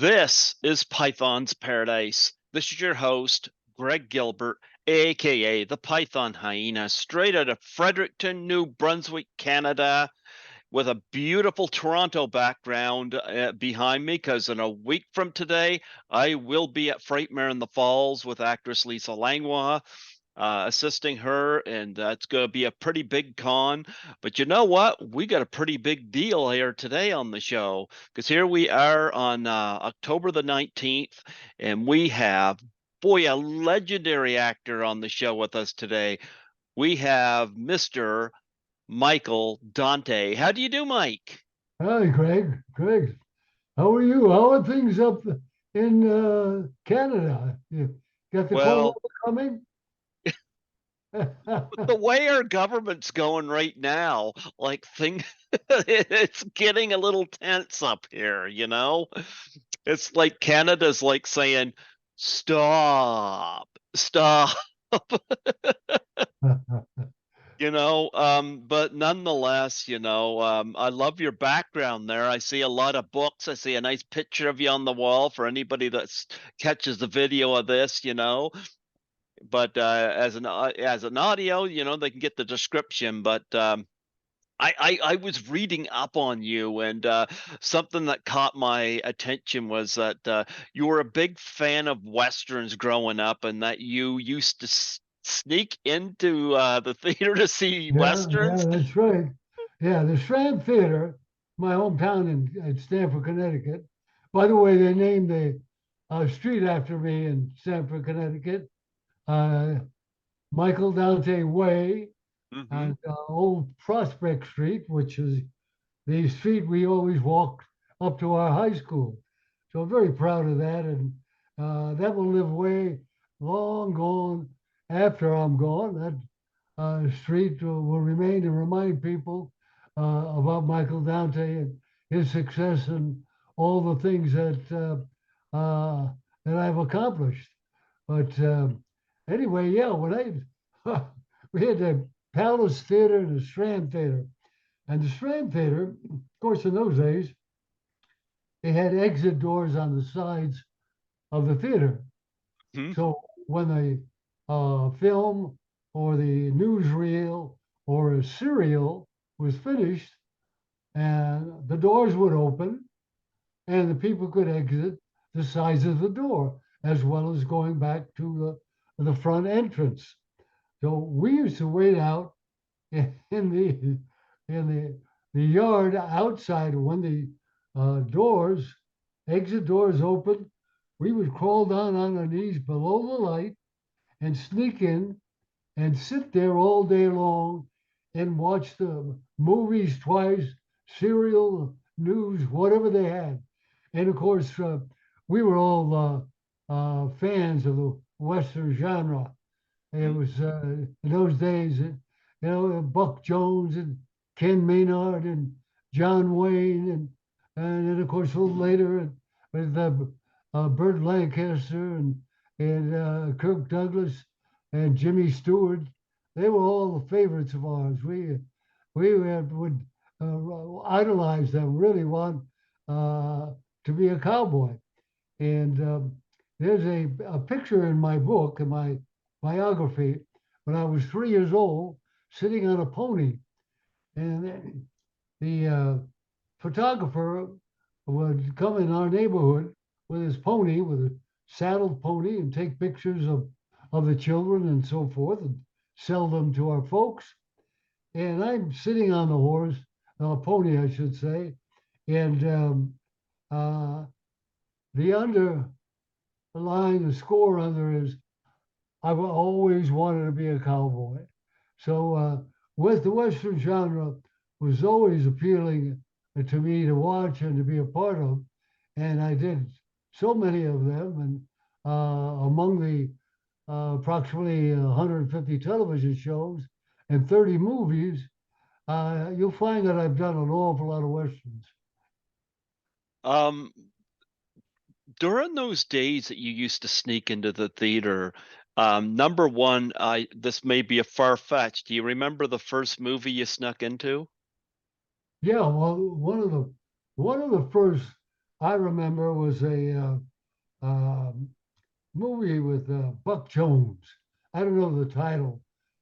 This is Python's Paradise. This is your host, Greg Gilbert, aka the Python Hyena, straight out of Fredericton, New Brunswick, Canada, with a beautiful Toronto background behind me. Because in a week from today, I will be at Frightmare in the Falls with actress Lisa Langlois, assisting her, and it's going to be a pretty big con. But you know what? We got a pretty big deal here today on the show because here we are on October the 19th, and we have, boy, a legendary actor on the show with us today. We have Mr. Michael Dante. How do you do, Mike? Hi, Greg. Greg, how are you? How are things up in Canada? You got the cold Well, weather coming? the way our government's going right now, like thing, it's getting a little tense up here, you know? It's like Canada's like saying, stop, stop, but nonetheless, I love your background there. I see a lot of books. I see a nice picture of you on the wall for anybody that catches the video of this, but as an audio, they can get the description. But I was reading up on you, and something that caught my attention was that you were a big fan of westerns growing up, and that you used to sneak into the theater to see Yeah, westerns. that's right. Yeah, the Strand Theater, my hometown in Stamford, Connecticut. By the way, they named the street after me in Stamford, Connecticut. Uh, Michael Dante Way Hmm. and Old Prospect Street, which is the street we always walked up to our high school. So I'm very proud of that. And that will live way long gone after I'm gone. That street will remain and remind people about Michael Dante and his success and all the things that I've accomplished. But anyway, yeah, when I we had the Palace Theater and the Strand Theater, and the Strand Theater, of course, in those days, they had exit doors on the sides of the theater. Hmm. So when the film or the newsreel or a serial was finished, and the doors would open, and the people could exit the sides of the door, as well as going back to the front entrance. So we used to wait out in the yard outside when the doors, exit doors opened. We would crawl down on our knees below the light and sneak in and sit there all day long and watch the movies twice, serial, news, whatever they had. And of course, we were all fans of the Western genre. It was in those days, Buck Jones and Ken Maynard and John Wayne, and then of course a little later with Burt Lancaster and Kirk Douglas and Jimmy Stewart. They were all the favorites of ours. We would idolize them, really want to be a cowboy. And there's a picture in my book, in my biography, when I was 3 years old, sitting on a pony. And the photographer would come in our neighborhood with his pony, with a saddled pony, and take pictures of the children and so forth and sell them to our folks. And I'm sitting on the horse, pony, I should say. And uh, the underlying, the score under is I've always wanted to be a cowboy. So with the Western genre was always appealing to me to watch and to be a part of. And I did so many of them. And among the approximately 150 television shows and 30 movies, you'll find that I've done an awful lot of Westerns. Um, During those days that you used to sneak into the theater, number one, this may be a far fetched. Do you remember the first movie you snuck into? Yeah, well, one of the first I remember was a movie with Buck Jones. I don't know the title,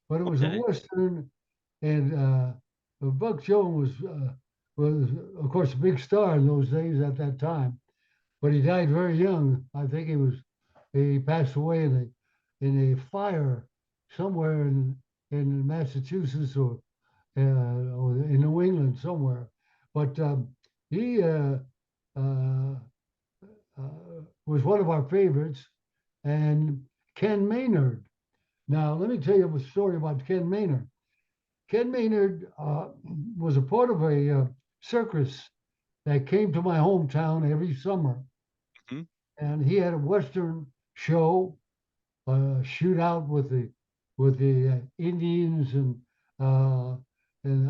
but it was a Okay. western, and Buck Jones was of course a big star in those days at that time. But he died very young. I think he passed away in a fire somewhere in Massachusetts or in New England somewhere. But he uh, was one of our favorites, and Ken Maynard. Now, let me tell you a story about Ken Maynard. Ken Maynard was a part of a circus that came to my hometown every summer, Mhm. and he had a Western show, shootout with the Indians and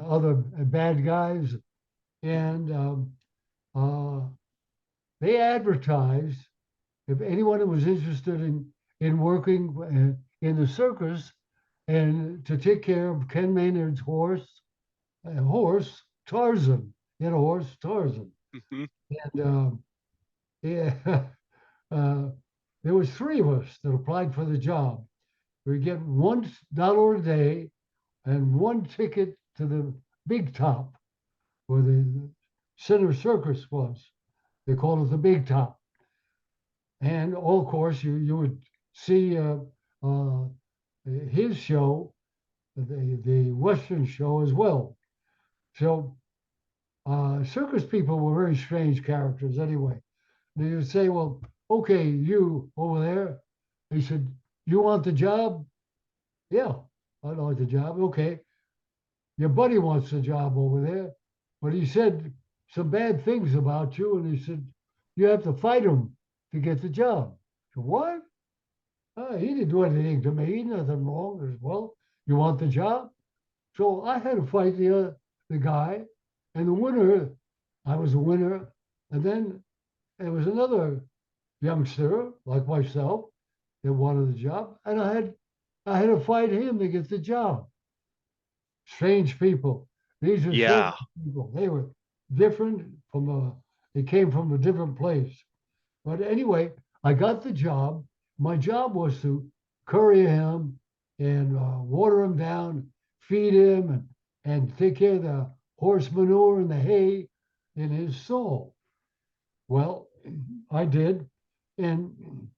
other bad guys, and uh, they advertised if anyone was interested in working in the circus and to take care of Ken Maynard's horse Tarzan. He had a horse Tarzan, Mhm. and yeah, uh, there was three of us that applied for the job. We get $1 a day and one ticket to the big top where the center circus was. They called it the big top. And of course, you would see uh, his show, the Western show as well. So circus people were very strange characters anyway. They would say, well, okay, you over there. He said, you want the job? Yeah, I'd like the job. Okay. Your buddy wants the job over there, but he said some bad things about you, and he said you have to fight him to get the job. So what? He didn't do anything to me, nothing wrong. As well, you want the job? So I had to fight the guy, and the winner, I was the winner, and then there was another youngster like myself that wanted the job, and I had to fight him to get the job. Strange people. These are Yeah. circus people. They were different they came from a different place. But anyway, I got the job. My job was to curry him and water him down, feed him, and take care of the horse manure and the hay in his stall. Well, I did. And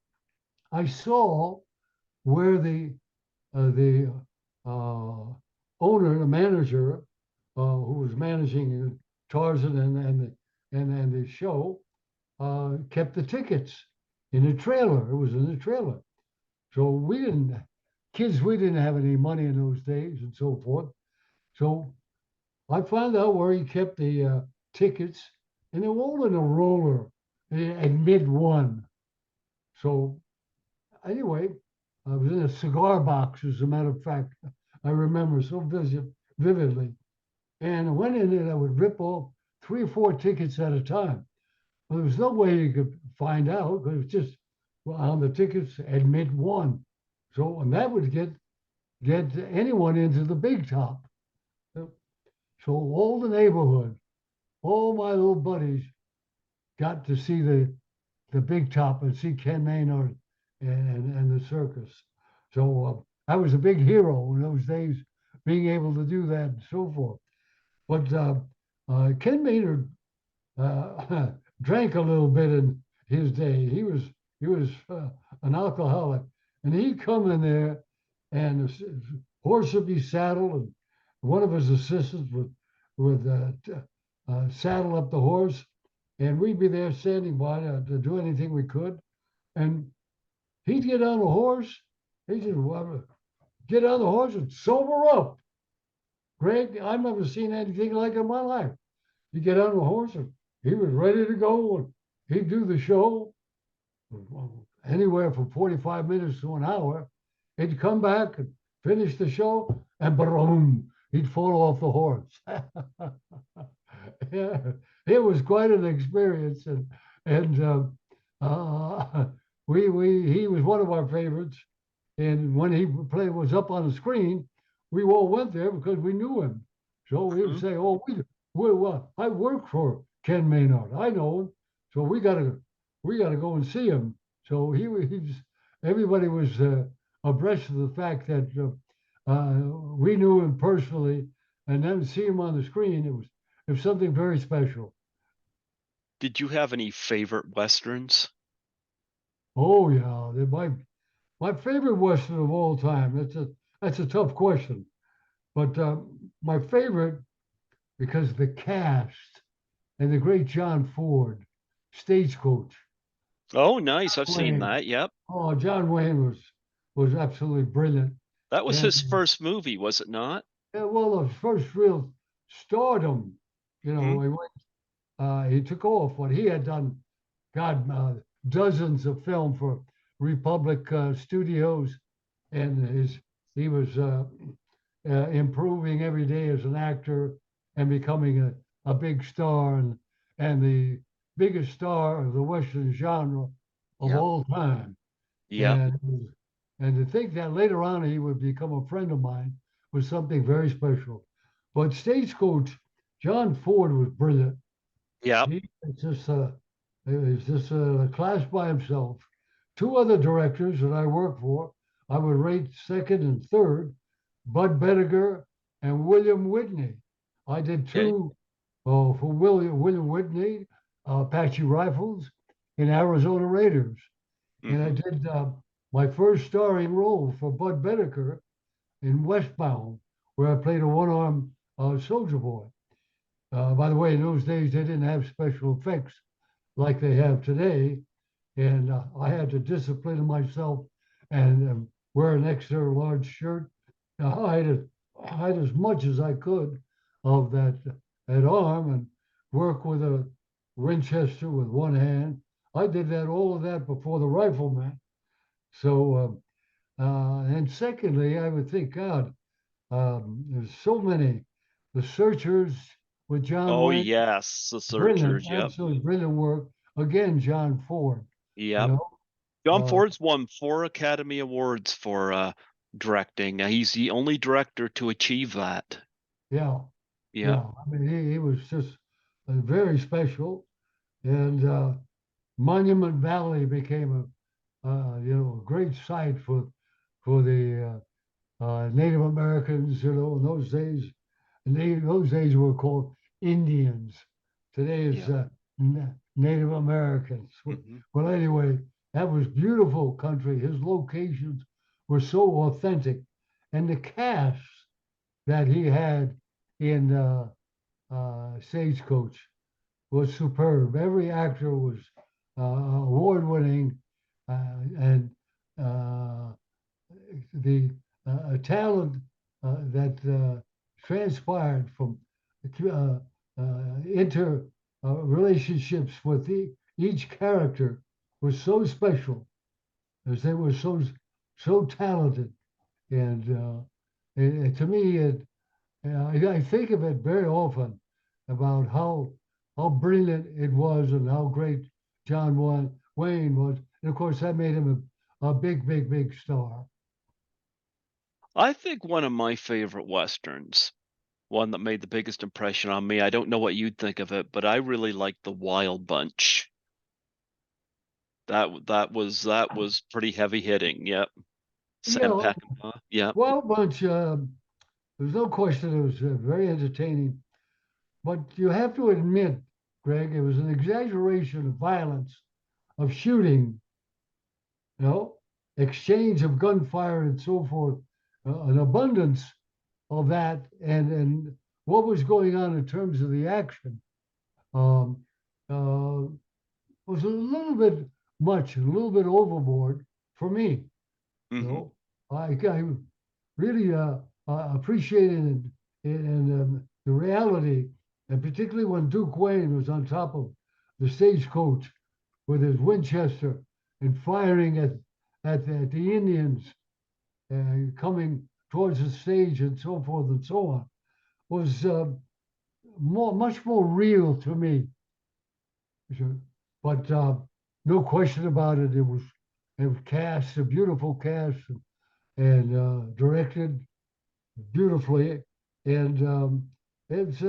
I saw where the owner, the manager, who was managing Tarzan and the show, kept the tickets in a trailer. It was in a trailer. So we didn't have any money in those days and so forth. So I found out where he kept the tickets, and they were all in a roller and mid one. So anyway, I was in a cigar box, as a matter of fact. I remember so vividly. And I went in there, I would rip off 3 or 4 tickets at a time. Well, there was no way you could find out because it was just on the tickets, admit one. So, and that would get anyone into the big top. So all the neighborhood, all my little buddies got to see the big top and see Ken Maynard and the circus. So I was a big hero in those days, being able to do that and so forth. But Ken Maynard drank a little bit in his day. He was an alcoholic, and he'd come in there, and the horse would be saddled, and one of his assistants would saddle up the horse, and we'd be there standing by to do anything we could. And he'd get on the horse. He said, well, "Get on the horse and sober up, Greg. I've never seen anything like it in my life." You get on the horse, and he was ready to go, and he'd do the show anywhere from 45 minutes to an hour. He'd come back and finish the show, and boom, he'd fall off the horse. Yeah, it was quite an experience, and we he was one of our favorites. And when he was up on the screen, we all went there because we knew him. So he would Mhm. say, "Oh, I work for Ken Maynard. I know him." So we gotta go and see him. So he's everybody was abreast of the fact that we knew him personally, and then to see him on the screen, it was something very special. Did you have any favorite westerns? Oh yeah, my favorite western of all time. That's a tough question, but my favorite because the cast and the great John Ford, Stagecoach. Oh, nice. I've seen Wayne. that. Yep. Oh, John Wayne was absolutely brilliant. That was And his first movie, was it not? well, the first real stardom, Hmm. he took off what he had done. God, dozens of film for Republic Studios, and he was improving every day as an actor and becoming a big star and the biggest star of the Western genre of Yep. all time. Yep. And and to think that later on he would become a friend of mine was something very special. But Stagecoach, John Ford was brilliant. Yep. He is just a class by himself. Two other directors that I work for, I would rate second and third, Bud Bediger and William Whitney. I did Okay. two for William Whitney, Apache Rifles, and Arizona Raiders. And I Hmm. did my first starring role for Bud Bediker in Westbound, where I played a one-armed soldier boy. By the way, in those days, they didn't have special effects like they have today. And I had to discipline myself and wear an extra large shirt, hide as much as I could of that arm and work with a Winchester with one hand. I did that all of that before the rifleman. So and secondly, I would think, God, there's so many. The Searchers with John Oh, Wayne, yes. The brilliant, Searchers. Yep. absolutely brilliant work. Again, John Ford. You Yep. know, John uh, Ford's won 4 Academy Awards for directing. He's the only director to achieve that. yeah, Yep. yeah. I mean, he was just very special, and Monument Valley became a great site for the Native Americans. In those days, those days were called Indians. Today is Yep. Native Americans. Hmm. But anyway, that was beautiful country. His locations were so authentic, and the cast that he had in Stagecoach was superb. Every actor was award winning, and uh, the talent that transpired from uh, inter relationships with each character was so special as they were so talented. And to me, I think of it very often about how brilliant it was and how great Wayne was. And of course, that made him a big, big, big star. I think one of my favorite westerns, one that made the biggest impression on me. I don't know what you'd think of it, but I really like The Wild Bunch. That was pretty heavy hitting. Yep. Sam Yeah, Peckinpah. Yep. Wild Bunch, there's no question it was very entertaining, but you have to admit, Greg, it was an exaggeration of violence, of shooting, you know, exchange of gunfire and so forth, an abundance of that, and what was going on in terms of the action um, uh, was a little bit much, a little bit overboard for me. You Hmm. know, I really appreciated the reality, and particularly when Duke Wayne was on top of the stagecoach with his Winchester and firing at the Indians coming towards the stage and so forth and so on was much more real to me. Sure. But no question about it, it was cast a beautiful cast and directed beautifully, and it's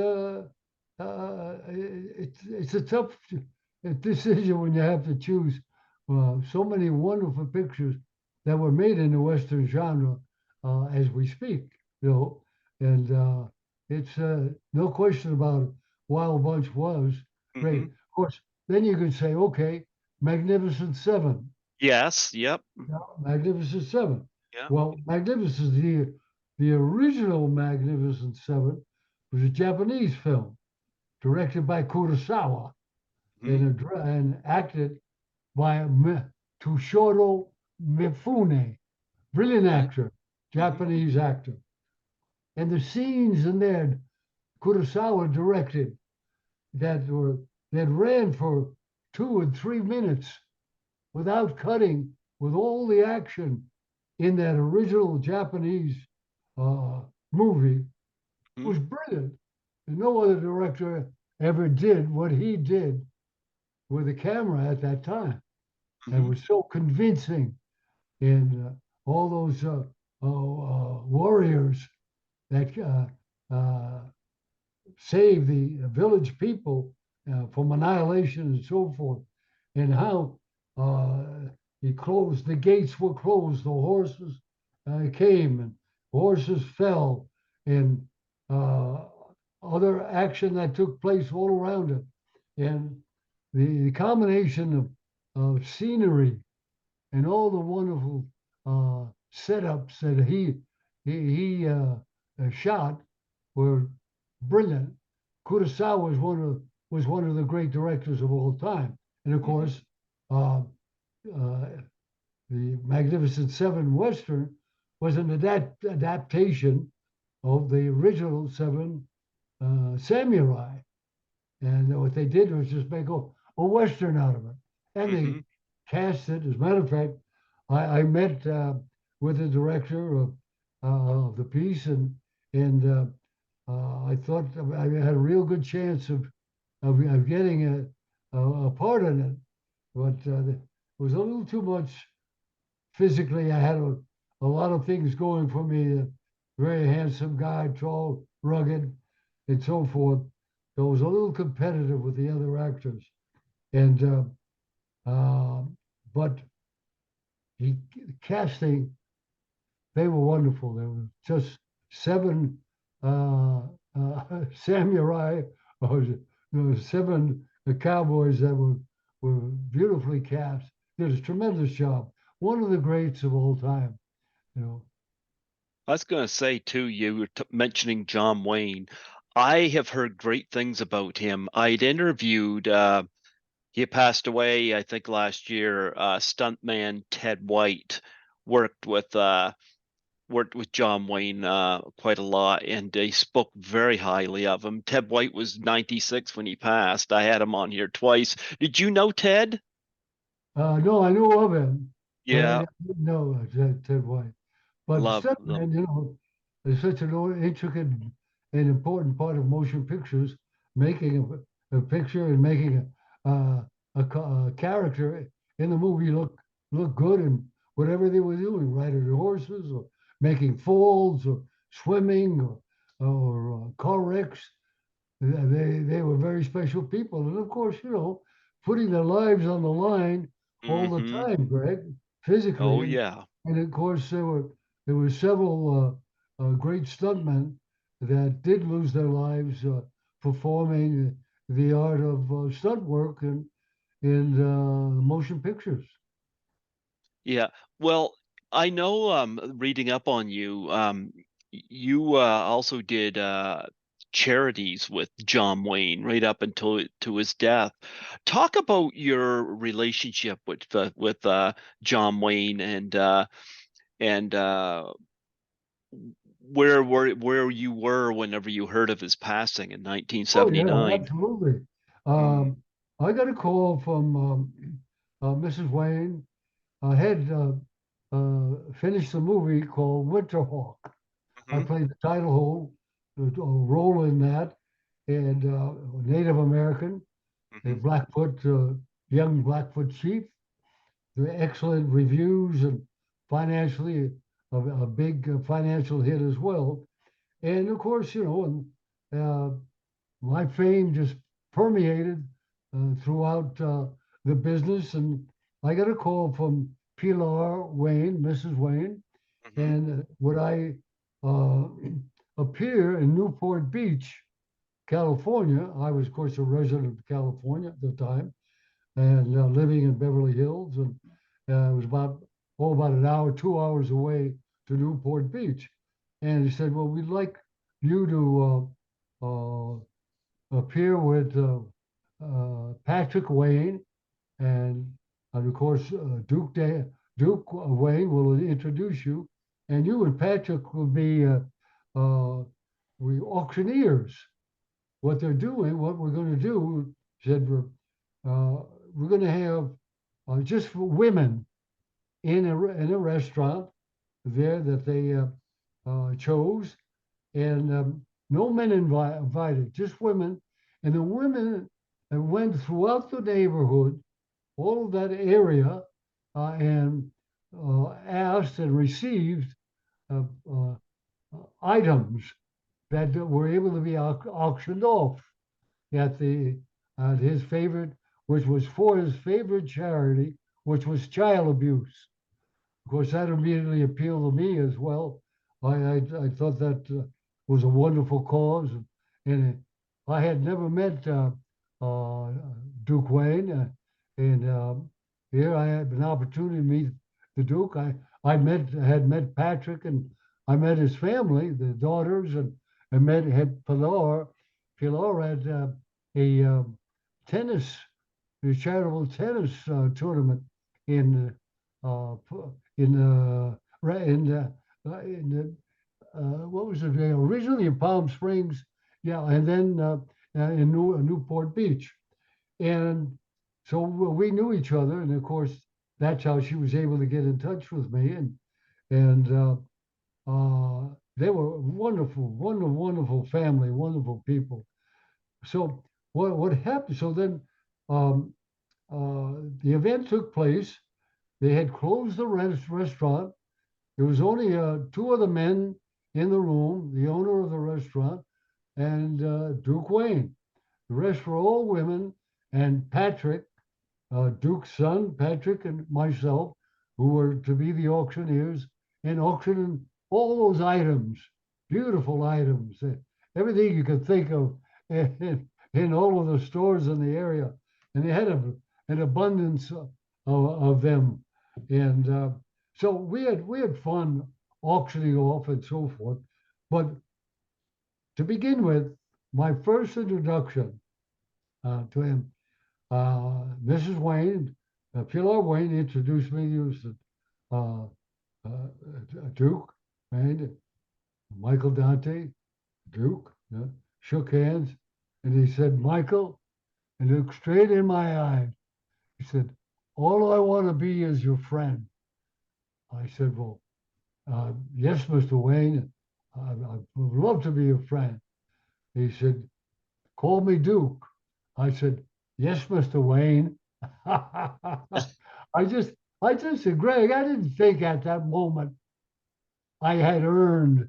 it's a tough a decision when you have to choose so many wonderful pictures that were made in the Western genre as we speak, you know, and it's no question about it. Wild Bunch was great. Hmm. Of course, then you could say, okay, Magnificent Seven. Yes. Yep. Yeah, Magnificent Seven. Yeah. Well, Magnificent, the original Magnificent Seven was a Japanese film directed by Kurosawa Hmm. and acted by Toshiro Mifune, brilliant Okay. actor, Hmm. Japanese actor. And the scenes in there Kurosawa directed that were that ran for 2 and 3 minutes without cutting, with all the action in that original Japanese uh, movie Hmm. was brilliant. And no other director ever did what he did with a camera at that time, and Hmm. was so convincing in all those warriors that saved the village people from annihilation and so forth, and how uh, he closed, the gates were closed, the horses came, and horses fell, and uh, other action that took place all around it. And the combination of scenery and all the wonderful setups that he shot were brilliant. Kurosawa was one of the great directors of all time, and of Hmm. course, uh, uh, the Magnificent Seven Western was an adaptation of the original Seven Samurai, and what they did was just make a Western out of it. And they Hmm. cast it. As a matter of fact, I met with the director of the piece, and I thought I had a real good chance of getting a part in it. But it was a little too much physically. I had a lot of things going for me. A very handsome guy, tall, rugged, and so forth. So it was a little competitive with the other actors. And but he casting, they were wonderful. There were just seven samurai, or seven cowboys that were beautifully cast. Did a tremendous job. One of the greats of all time. You know. I was going to say too, you were mentioning John Wayne. I have heard great things about him. I'd interviewed, he passed away, I think last year, stuntman Ted White worked with, worked with John Wayne quite a lot, and he spoke very highly of him. Ted White was 96 when he passed. I had him on here twice. Did you know Ted? No, I knew of him, but I Yeah, didn't know Ted White. But love them. stuntman, is such an intricate and important part of motion pictures, making a picture and making a character in the movie look good, and whatever they were doing, riding the horses or making falls or swimming or car wrecks. They were very special people, and of course, putting their lives on the line all the Hmm. time, Greg, physically, Oh and yeah. of course there were several great stuntmen that did lose their lives performing the art of stunt work in motion pictures. Yeah. Well, I know reading up on you, you also did charities with John Wayne right up until to his death. Talk about your relationship with John Wayne and where you were whenever you heard of his passing in Oh yeah, 1979. absolutely. Mm, I got a call from Mrs. Wayne. I had finished a movie called Winterhawk. I mhm, played the role in that, and Native American, a mhm. Blackfoot, young Blackfoot chief. The excellent reviews and financially a big financial hit as well. And of course, and my fame just permeated throughout the business. And I got a call from Pilar Wayne, Mrs. Wayne, Hmm. and would I uh, appear in Newport Beach, California? I was, of course, a resident of California at the time, and living in Beverly Hills, and it was about an hour, 2 hours away to Newport Beach. And he said, "Well, we'd like you to appear with Patrick Wayne, and of course Duke Wayne will introduce you, and you and Patrick will be uh, we auctioneers. What they're doing, what we're going to do," said we're going to have just for women in a restaurant there that they chose, and no men invited, just women. And the women went throughout the neighborhood, all of that area, and asked and received uh, uh, items that were able to be auctioned off at the at his favorite, which was for his favorite charity, which was child abuse. Of course, that immediately appealed to me as well. I thought that was a wonderful cause, and I had never met uh, Duke Wayne, and here I had an opportunity to meet the Duke. I had met Patrick, and I met his family, the daughters, and met had Pilar. Pilar had a tennis, a charitable tennis tournament in uh, in what was it? Originally in Palm Springs, yeah, and then in Newport Beach, and so we knew each other, and of course that's how she was able to get in touch with me, and they were wonderful family, wonderful people. So what happened? So then um, the event took place. They had closed the restaurant. There was only two of the men in the room, the owner of the restaurant and Duke Wayne. The rest were all women, and Patrick, Duke's son, Patrick, and myself, who were to be the auctioneers and auctioning all those items, beautiful items, everything you could think of in all of the stores in the area. And they had an abundance of them. And so we had fun auctioning off and so forth. But to begin with, my first introduction to him, Mrs. Wayne, Pilar Wayne introduced me to uh, Duke and Michael Dante, Duke, shook hands, and he said, "Michael," and looked straight in my eyes. He said, "All I want to be is your friend." I said, "Well, yes, Mr. Wayne, I would love to be your friend." He said, "Call me Duke." I said, "Yes, Mr. Wayne." I just, I just said, Greg, I didn't think at that moment I had earned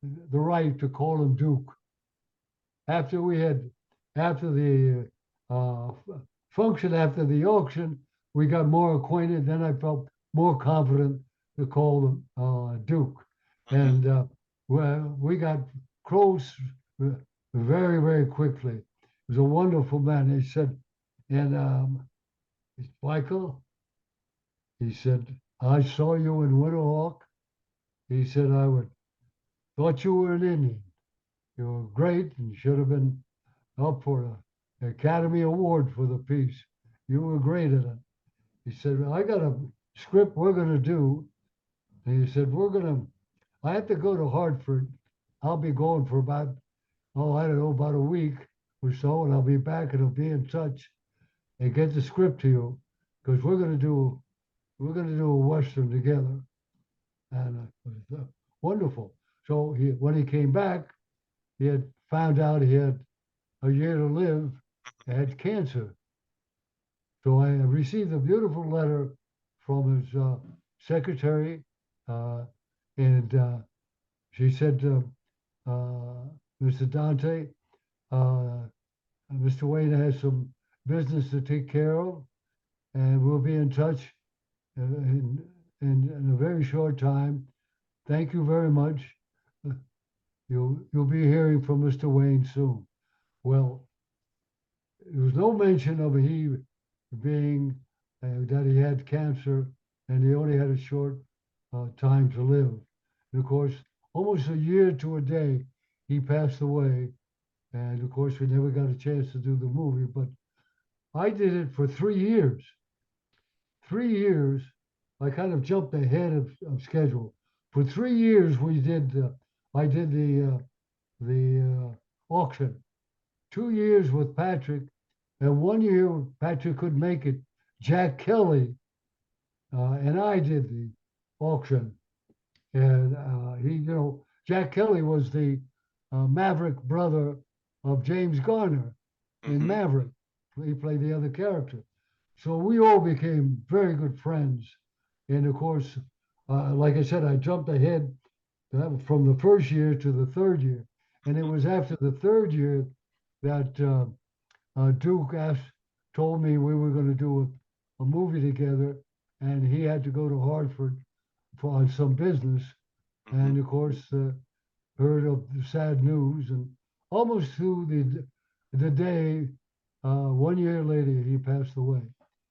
the right to call him Duke. After we had, after the function, after the auction, we got more acquainted. Then I felt more confident to call him Duke. Hmm. And we got close very quickly. He was a wonderful man. He said, and Michael, he said, "I saw you in Winterhawk." He said, "I would thought you were an Indian. You were great and should have been up for an Academy Award for the piece. You were great at it." He said, "I got a script we're going to do." And he said, I have to go to Hartford. I'll be going for about, I don't know, about a week or so, and I'll be back and I'll be in touch and get the script to you because we're going to do a Western together. And it was wonderful. So when he came back, he had found out he had a year to live, had cancer. So I received a beautiful letter from his secretary, uh, and she said, "Mr. Dante, uh, Mr. Wayne has some business to take care of, and we'll be in touch in a very short time. Thank you very much. Uh, you'll be hearing from Mr. Wayne soon. Well, there was no mention of he being that he had cancer and he only had a short time to live. And of course, almost a year to a day, he passed away. And of course, we never got a chance to do the movie, but I did it for 3 years. 3 years, I kind of jumped ahead of schedule. For 3 years, I did the auction. 2 years with Patrick, and 1 year Patrick couldn't make it. Jack Kelly and I did the auction, and Jack Kelly was the Maverick brother of James Garner in Mm-hmm. Maverick. He played the other character. So we all became very good friends. And of course, like I said, I jumped ahead from the first year to the third year. And it was after the third year that Duke told me we were going to do a movie together, and he had to go to Hartford on some business. Mm-hmm. And of course, heard of the sad news, and almost to the day, 1 year later, he passed away.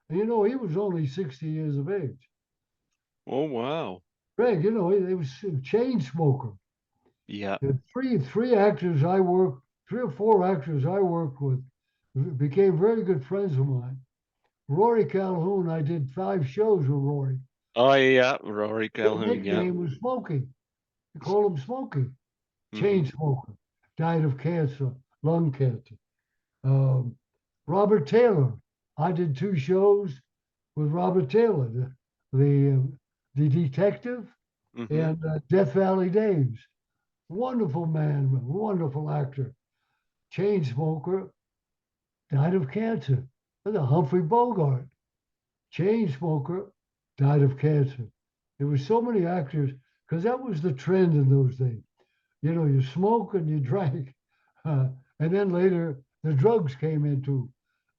And he was only 60 years of age. Oh, wow. Greg, he was a chain smoker. Yeah. And three actors I worked, 3 or 4 actors I worked with became very good friends of mine. Rory Calhoun, I did 5 shows with Rory. Oh, yeah. Rory His Calhoun. Yeah. nickname was Smokey. They called him Smokey. Chain Mm-hmm. smoker. Died of cancer, lung cancer. Um, Robert Taylor. I did 2 shows with Robert Taylor, the detective, Mm-hmm. and Death Valley Days. Wonderful man, wonderful actor. Chain smoker, died of cancer. And Humphrey Bogart, chain smoker, died of cancer. There were so many actors because that was the trend in those days. You smoke and you drank, uh, and then later the drugs came into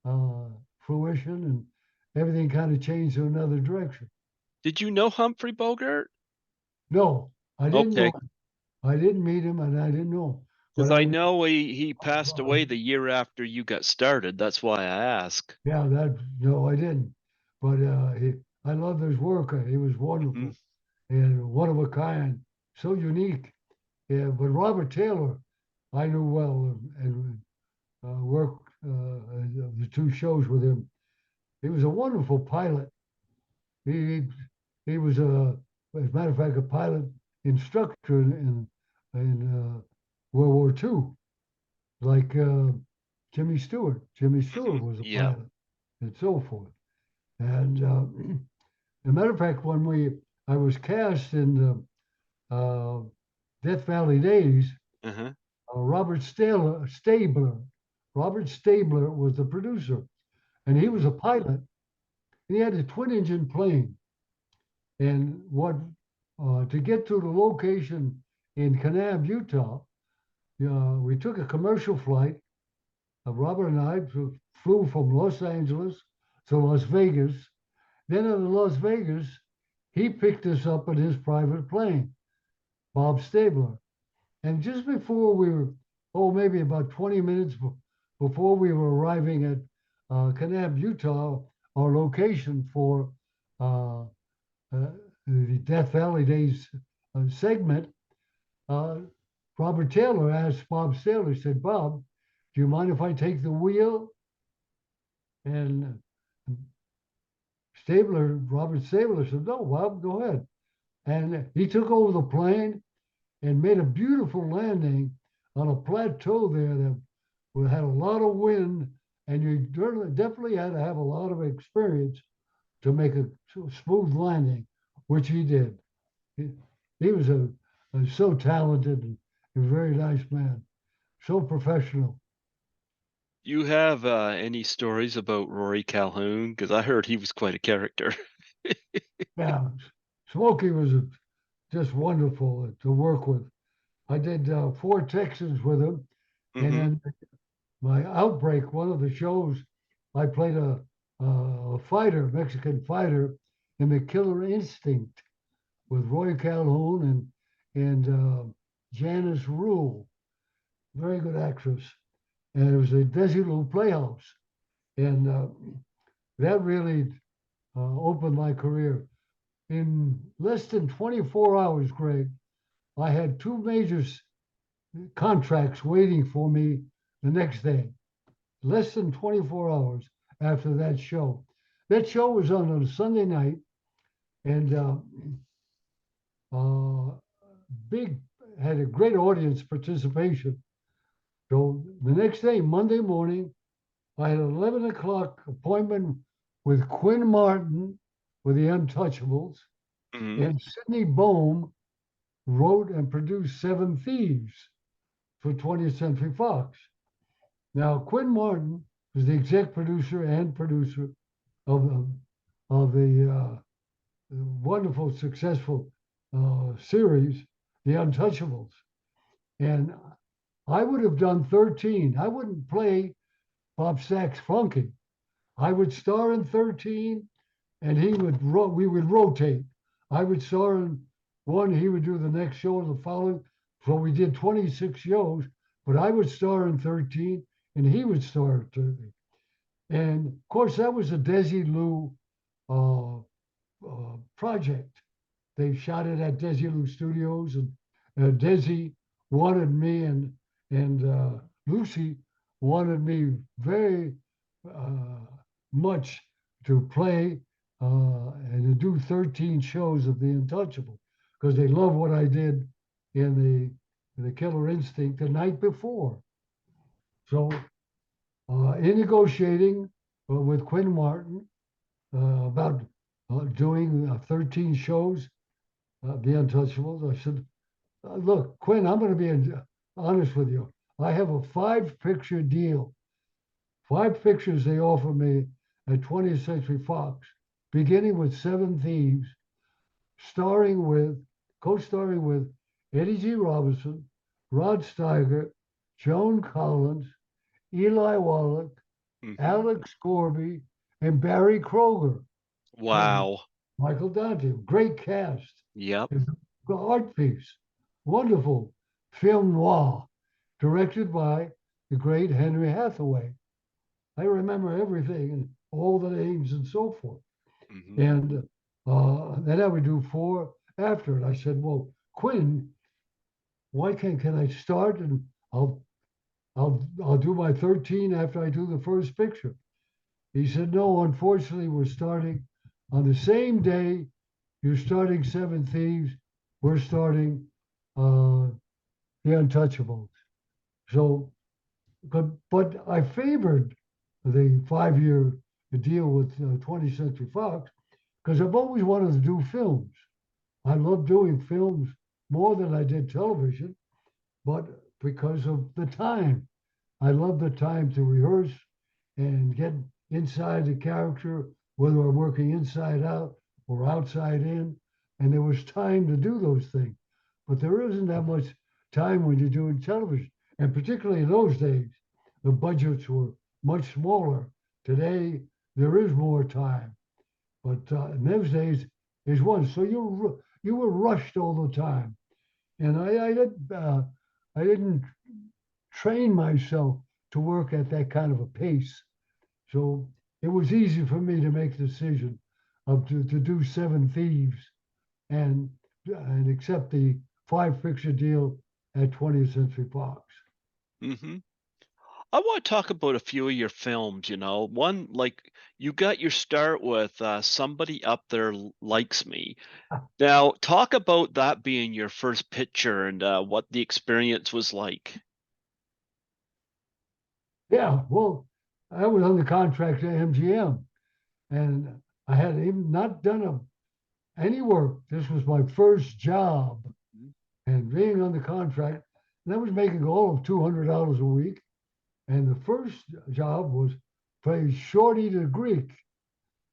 uh, fruition, and everything kind of changed to another direction. Did you know Humphrey Bogart? No, I didn't know Okay. him. I didn't meet him, and I didn't know him. Because But I know he passed away the year after you got started. That's why I ask. yeah, that no, I didn't. But I loved his work. He was Mm-hmm. wonderful and one of a kind, so unique. Yeah, but Robert Taylor, I knew well and worked the 2 shows with him. He was a wonderful pilot. He he was as a matter of fact, a pilot instructor in World War II, like Jimmy Stewart. Jimmy Mm-hmm. Stewart was a Yeah. pilot, and so forth. And as a matter of fact, I was cast in the Death Valley Days, Uh-huh. Robert Stabler was the producer, and he was Mm-hmm. a pilot. He had a twin engine plane, and what to get to the location in Kanab, Utah, we took a commercial flight. Robert and I flew from Los Angeles to Las Vegas. Then in Las Vegas, he picked us up in his private plane, Bob Stabler. And just before we were, maybe about 20 minutes before we were arriving at Kanab, Utah, our location for uh, the Death Valley Days segment, uh, Robert Taylor asked Bob Stabler, said, Bob, do you mind if I take the wheel? And Robert Stabler said, no, Bob, go ahead. And he took over the plane and made a beautiful landing on a plateau there that had a lot of wind, and you definitely had to have a lot of experience to make a smooth landing, which he did. He, he was so talented and a very nice man, so professional. You have any stories about Rory Calhoun? Because I heard he was quite a character. Yeah, Smokey was just wonderful to work with. I did 4 Texans with him, and Mm-hmm. then my outbreak, one of the shows, I played a fighter, Mexican fighter, in The Killer Instinct with Roy Calhoun and Janice Rule, very good actress, and it was a Desilu Playhouse, and that really opened my career. In less than 24 hours, Greg, I had two major contracts waiting for me the next day. Less than 24 hours after that show. That show was on a Sunday night, and uh, big had a great audience participation. So the next day, Monday morning, I had an 11 o'clock appointment with Quinn Martin with the Untouchables, Hmm. and Sidney Bohm wrote and produced Seven Thieves for 20th Century Fox. Now, Quinn Martin was the exec producer and producer of the wonderful, successful series, The Untouchables. And I would have done 13. I wouldn't play Bob Sax Funky. I would star in 13, and we would rotate. I would star in one, he would do the next show the following. So we did 26 shows, but I would star in 13, and he would star in 30. And of course, that was a Desilu uh, project. They shot it at Desilu Studios, and Desi wanted me, and Lucy wanted me very uh, much to play and to do 13 shows of The Untouchable because they love what I did in the Killer Instinct the night before. So in negotiating with Quinn Martin about doing 13 shows, The Untouchables, I said, look, Quinn, I'm going to be honest with you. I have a 5 picture deal. 5 pictures they offer me at 20th Century Fox, beginning with Seven Thieves, starring with, co-starring with Eddie G. Robinson, Rod Steiger, Joan Collins, Eli Wallach, Hmm. Alex Corby, and Barry Kroger, and Wow. Michael Dante. Great cast. Yep. It's an art piece. Wonderful film noir, directed by the great Henry Hathaway. I remember everything and all the names and so forth. Hmm. And then I would do 4 after it. I said, well, Quinn, why can I start and I'll do my 13 after I do the first picture. He said, no, unfortunately, we're starting on the same day you're starting Seven Thieves. We're starting uh, The Untouchables. So, but I favored the 5 year deal with 20th Century Fox because I've always wanted to do films. I love doing films more than I did television, but because of the time, I love the time to rehearse and get inside the character, whether I'm working inside out or outside in. And there was time to do those things. But there isn't that much time when you're doing television. And particularly in those days, the budgets were much smaller. Today, there is more time. But in those days, there's one. So you were rushed all the time. And I didn't train myself to work at that kind of a pace. So it was easy for me to make the decision to do Seven Thieves and accept the 5 picture deal at 20th Century Fox. Hmm. I want to talk about a few of your films, One, like you got your start with Somebody Up There Likes Me. Now, talk about that being your first picture and what the experience was like. Yeah, well, I was under contract at MGM, and I had even not done any work. This was my first job, Mhm. and being under contract, and I was making all of $200 a week. And the first job was play Shorty the Greek,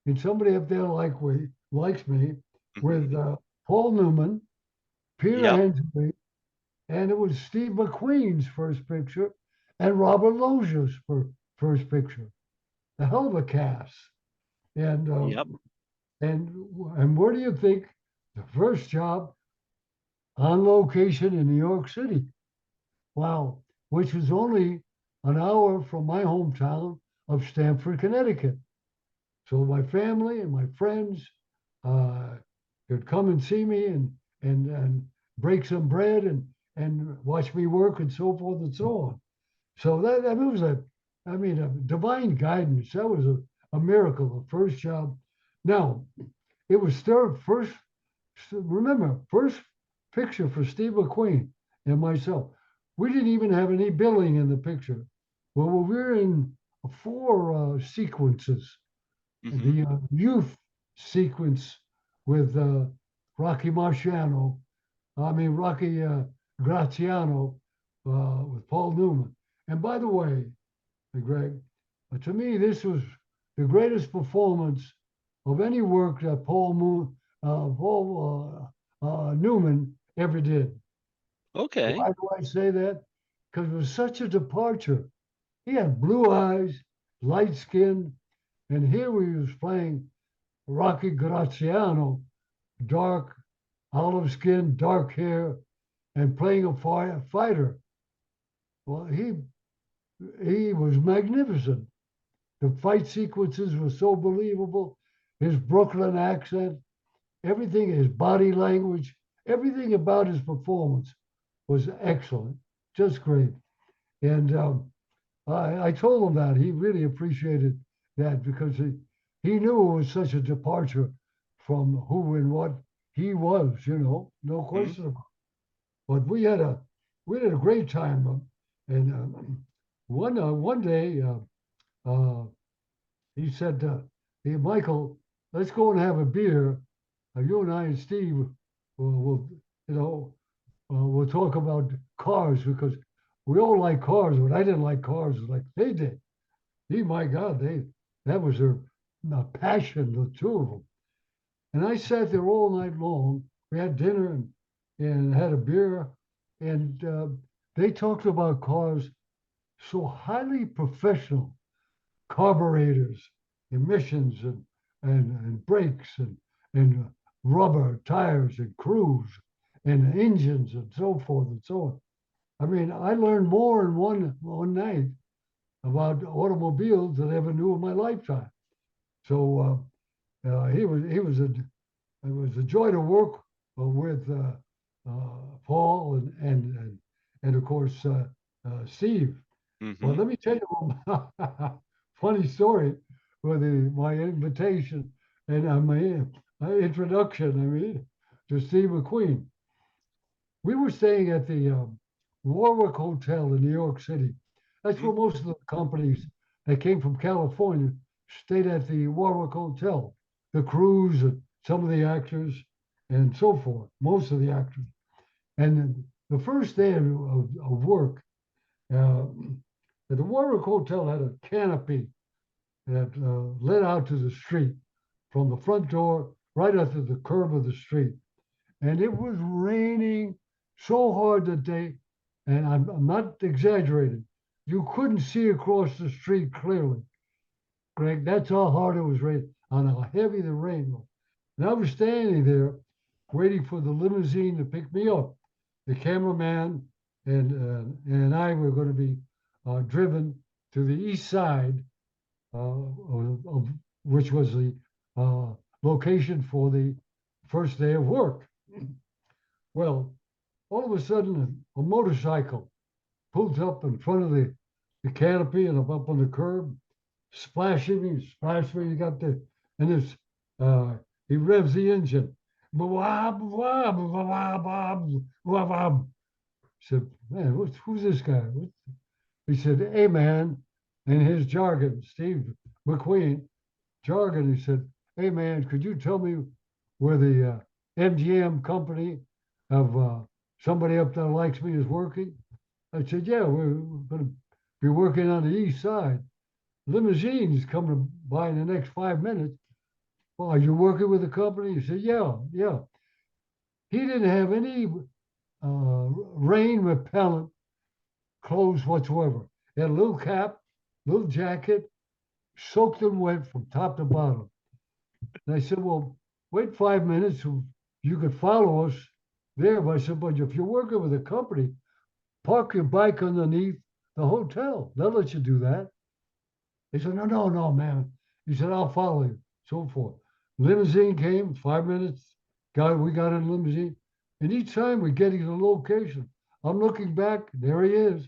and somebody up there likes me with Mhm. Paul Newman, Peter Yep. Hensley, and it was Steve McQueen's first picture. and Robert Loggia's first picture. A hell of a cast. And Yep. and and where do you think the first job on location in New York City? Wow, which was only an hour from my hometown of Stamford, Connecticut. So my family and my friends uh, could come and see me and break some bread and watch me work and so forth and so on. So that was a divine guidance. That was a miracle, the first job. Now, it was their first, remember, first picture for Steve McQueen and myself. We didn't even have any billing in the picture. Well, we were in four sequences. Hmm. The youth sequence with Rocky Marciano, Rocky Graziano with Paul Newman. And by the way, Greg, to me, this was the greatest performance of any work that Paul Newman ever did. Okay. Why do I say that? Because it was such a departure. He had blue eyes, light skin, and here he was playing Rocky Graziano, dark olive skin, dark hair, and playing a fighter. Well, he was magnificent. The fight sequences were so believable. His Brooklyn accent, everything, his body language, everything about his performance was excellent, just great. And I told him that he really appreciated that because he knew it was such a departure from who and what he was, no Hmm. question about it. But we had a great time, and one day uh, he said, "Hey, Michael, let's go and have a beer. You and I and Steve will you know, we'll talk about cars because we all like cars, but I didn't like cars like they did. My God, that was their passion, the two of them. And I sat there all night long. We had dinner and had a beer, and they talked about cars so highly professional, carburetors, emissions, and brakes, and rubber tires, and crews, and engines, and so forth and so on. I learned more in one night about automobiles than I ever knew in my lifetime. So he was it was a joy to work with Paul and of course Steve. Well, Hmm. let me tell you a funny story with my invitation and my introduction. To Steve McQueen. We were staying at the Warwick Hotel in New York City. That's Hmm. where most of the companies that came from California stayed at the Warwick Hotel. The crews, and some of the actors, and so forth. Most of the actors. And the first day of work, uh, the Warwick Hotel had a canopy that led out to the street from the front door right up to the curb of the street. And it was raining so hard that day, and I'm not exaggerating. You couldn't see across the street clearly, Greg. That's how hard it was raining, on how heavy the rain was. And I was standing there waiting for the limousine to pick me up. The cameraman and I were going to be driven to the east side, of which was the uh, location for the first day of work. Well, all of a sudden, a motorcycle pulls up in front of the canopy and up on the curb, splashing me, splash me. You got the, and it's, he revs the engine. He said, man, who's this guy? He said, hey, man, in his jargon, Steve McQueen jargon, he said, hey, man, could you tell me where the MGM company of somebody up there likes me is working? I said, yeah, we're going to be working on the east side. Limousine's coming by in the next 5 minutes. Well, are you working with the company? He said, yeah, yeah. He didn't have any rain repellent clothes whatsoever. He had a little cap, little jacket, soaked and wet from top to bottom. And I said, well, wait 5 minutes. You could follow us there. But I said, but if you're working with a company, park your bike underneath the hotel. They'll let you do that. He said, no, no, no, man. He said, I'll follow you. So forth. Limousine came, 5 minutes. We got in the limousine. And each time we're getting to the location. I'm looking back, there he is.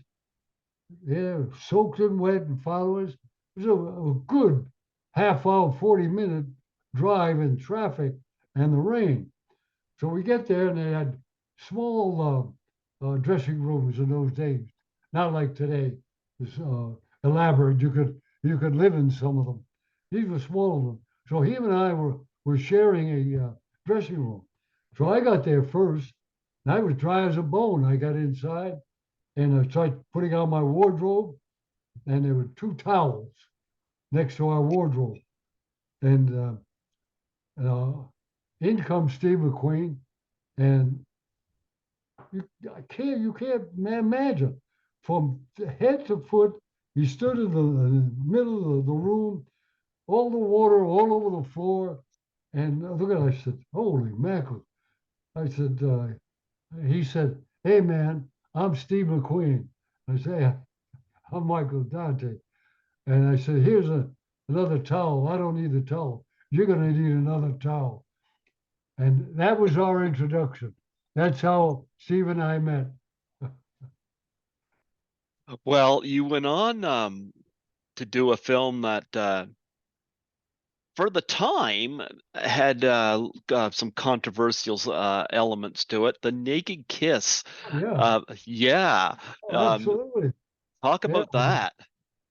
Yeah, soaked and wet and followers. It was a good half hour, 40-minute drive in traffic and the rain. So we get there and they had small dressing rooms in those days, not like today. It's elaborate. You could live in some of them. These were small ones. So him and I were sharing a dressing room. So I got there first, and I was dry as a bone. I got inside and I started putting out my wardrobe, and there were two towels next to our wardrobe. And uh, in comes Steve McQueen, and you can't imagine from head to foot. He stood in the middle of the room, all the water all over the floor, and look at it. I said, "Holy mackerel!" I said, "He said, hey man, I'm Steve McQueen." I say, "I'm Michael Dante," and I said, "Here's another towel. I don't need the towel. You're gonna need another towel." And that was our introduction. That's how Steve and I met. Well, you went on to do a film that for the time had some controversial elements to it. The Naked Kiss. Yeah, Yeah. oh, Um, absolutely. talk Yeah. about that.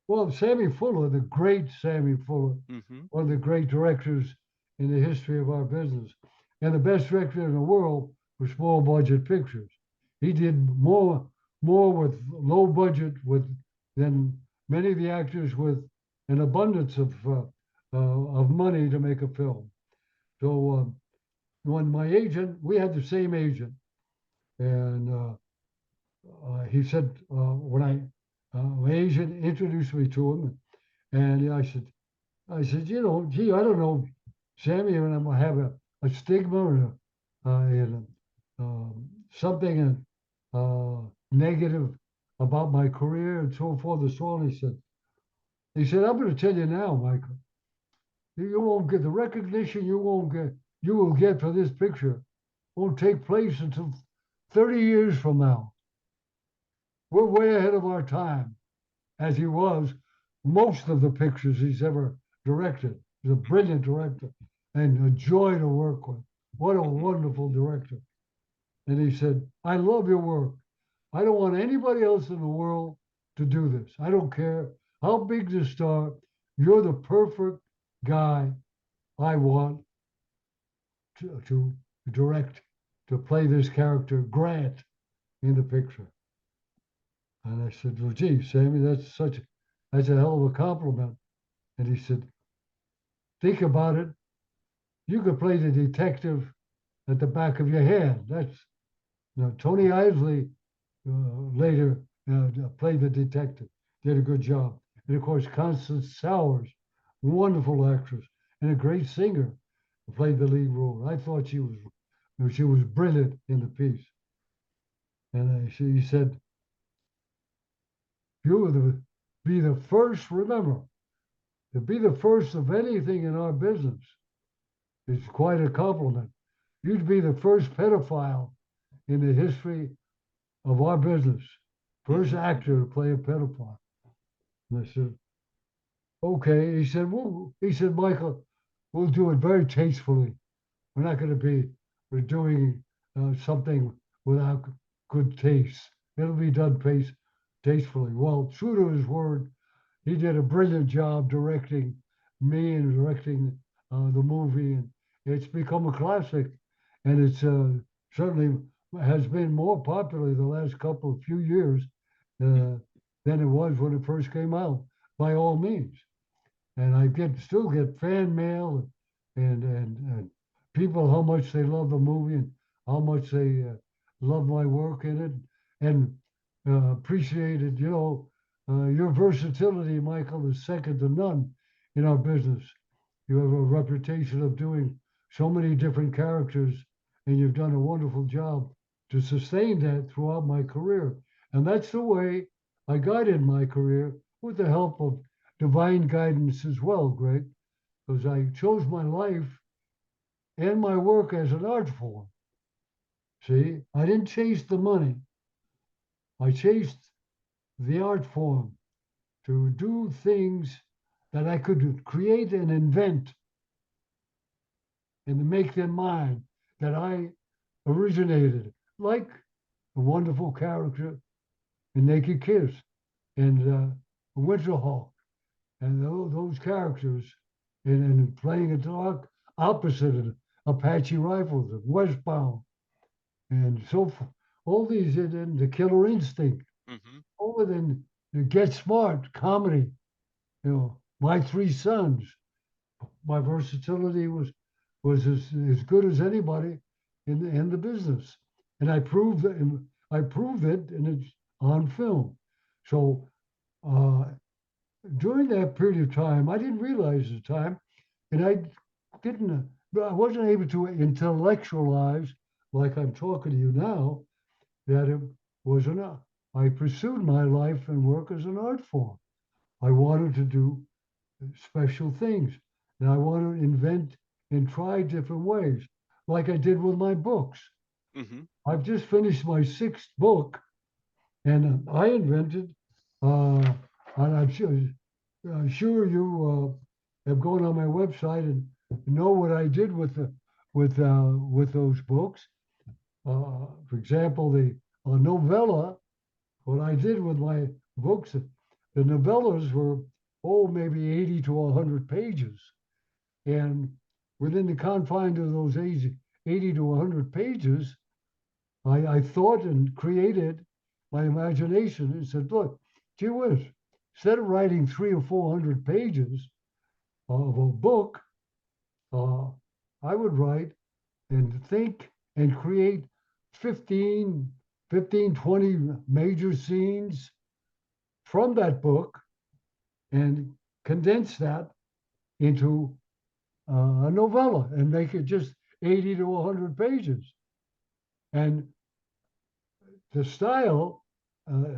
Well, Sammy Fuller, the great Sammy Fuller, Hmm. one of the great directors in the history of our business, and the best director in the world for small budget pictures. He did more with low budget than many of the actors with an abundance of money to make a film. So when my agent, we had the same agent, and he said when my agent introduced me to him, and I said, gee, I don't know, Sammy, and I'm gonna have a stigma or and, something negative about my career and so forth and so on. He said, I'm going to tell you now, Michael, you won't get the recognition you will get for this picture won't take place until 30 years from now. We're way ahead of our time, as he was most of the pictures he's ever directed. He's a brilliant director and a joy to work with. What a wonderful director. And he said, I love your work. I don't want anybody else in the world to do this. I don't care how big the star. You're the perfect guy I want to direct, to play this character, Grant, in the picture. And I said, well, gee, Sammy, that's a hell of a compliment. And he said, think about it. You could play the detective at the back of your hand. Tony Isley later played the detective, did a good job. And of course, Constance Sowers, wonderful actress and a great singer, played the lead role. I thought she was brilliant in the piece. And he said, you will be the first, remember, to be the first of anything in our business is quite a compliment. You'd be the first pedophile in the history of our business, first actor to play a pedophile. And I said, okay. He said, Michael, we'll do it very tastefully. We're doing something without good taste. It'll be done tastefully. Well, true to his word, he did a brilliant job directing me and directing the movie, and it's become a classic. And it's certainly has been more popular the last few years than it was when it first came out. By all means, and I still get fan mail and people how much they love the movie and how much they love my work in it and appreciate it. Your versatility, Michael, is second to none in our business. You have a reputation of doing so many different characters, and you've done a wonderful job to sustain that throughout my career. And that's the way I guided my career with the help of divine guidance as well, Greg, because I chose my life and my work as an art form. See, I didn't chase the money, I chased the art form to do things that I could create and invent and to make them mine, that I originated, like a wonderful character in Naked Kiss and Winterhawk and those characters and playing a dark opposite of Apache rifles and Westbound and so forth. All these and the Killer Instinct, Mm-hmm. over than the Get Smart comedy, My Three Sons. My versatility was as good as anybody in the business, and I proved it, and it's on film. So uh, during that period of time, I didn't realize the time, and I wasn't able to intellectualize like I'm talking to you now that it was enough. I pursued my life and work as an art form. I wanted to do special things. And I want to invent and try different ways, like I did with my books. Mm-hmm. I've just finished my sixth book, and I invented, and I'm sure you have gone on my website and know what I did with those books. For example, the novella. What I did with my books, the novellas were maybe 80 to 100 pages. And within the confines of those 80 to 100 pages, I thought and created my imagination and said, look, gee whiz, instead of writing 300 or 400 pages of a book, uh, I would write and think and create 15, 15, 20 major scenes from that book and condense that into a novella and make it just 80 to 100 pages. And the style,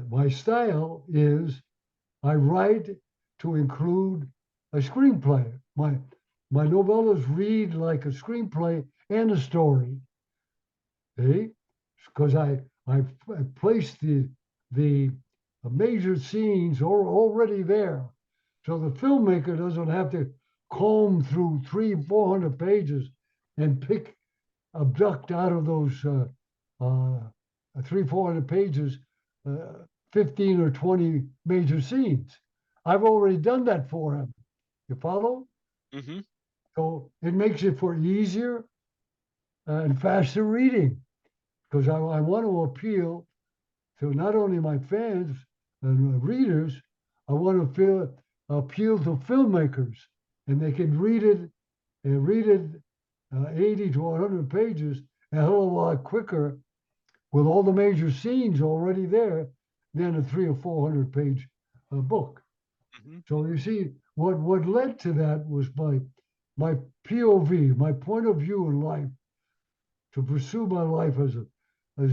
my style is I write to include a screenplay. My novellas read like a screenplay and a story. See, because I placed the major scenes are already there, so the filmmaker doesn't have to comb through 300, 400 pages and abduct out of those 300, 400 pages, uh, 15 or 20 major scenes. I've already done that for him. You follow? Mm-hmm. So it makes it for easier and faster reading because I want to appeal to not only my fans and readers, I want to appeal to filmmakers, and they can read it 80 to 100 pages a hell of a lot quicker with all the major scenes already there than a 300 or 400 page book. Mm-hmm. So you see, what led to that was my POV, my point of view in life, to pursue my life as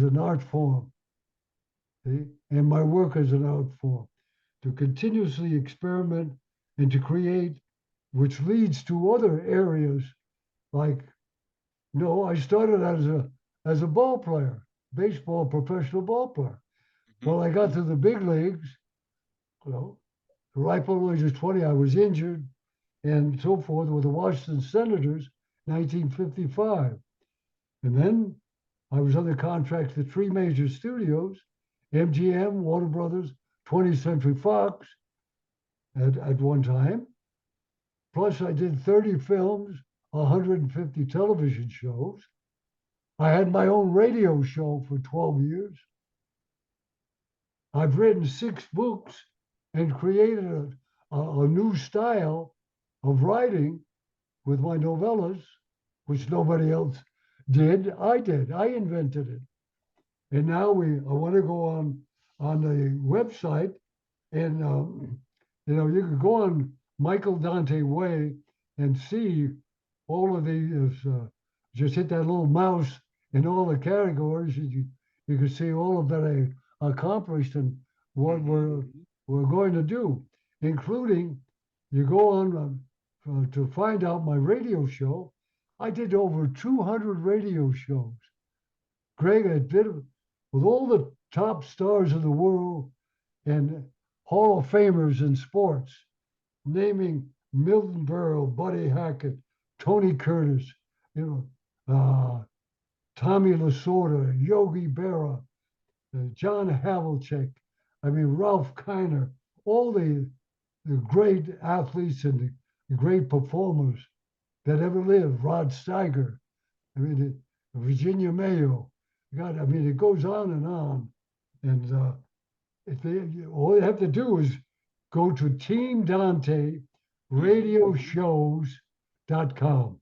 an art form, see, and my work as an art form, to continuously experiment and to create, which leads to other areas like I started as a ball player, baseball professional ball player. Mm-hmm. Well, I got to the big leagues, you know, right before the age of 20, I was injured and so forth with the Washington Senators, 1955. And then I was under contract to three major studios, MGM, Warner Brothers, 20th Century Fox at one time. Plus, I did 30 films, 150 television shows. I had my own radio show for 12 years. I've written six books and created a new style of writing with my novellas, which nobody else did. I did. I invented it. And now I want to go on the website And you can go on Michael Dante Way and see all of these. Just hit that little mouse in all the categories, and you can see all of that I accomplished and what we're going to do, including you go on to find out my radio show. I did over 200 radio shows. Greg, I did it with all the top stars of the world and Hall of Famers in sports, naming Milton Berle, Buddy Hackett, Tony Curtis, you Tommy Lasorda, Yogi Berra, John Havlicek, I mean, Ralph Kiner, all the great athletes and the great performers that ever lived, Rod Steiger, I mean, Virginia Mayo. God, I mean, it goes on and on. And if they all they have to do is go to Team Dante Radio Shows.com.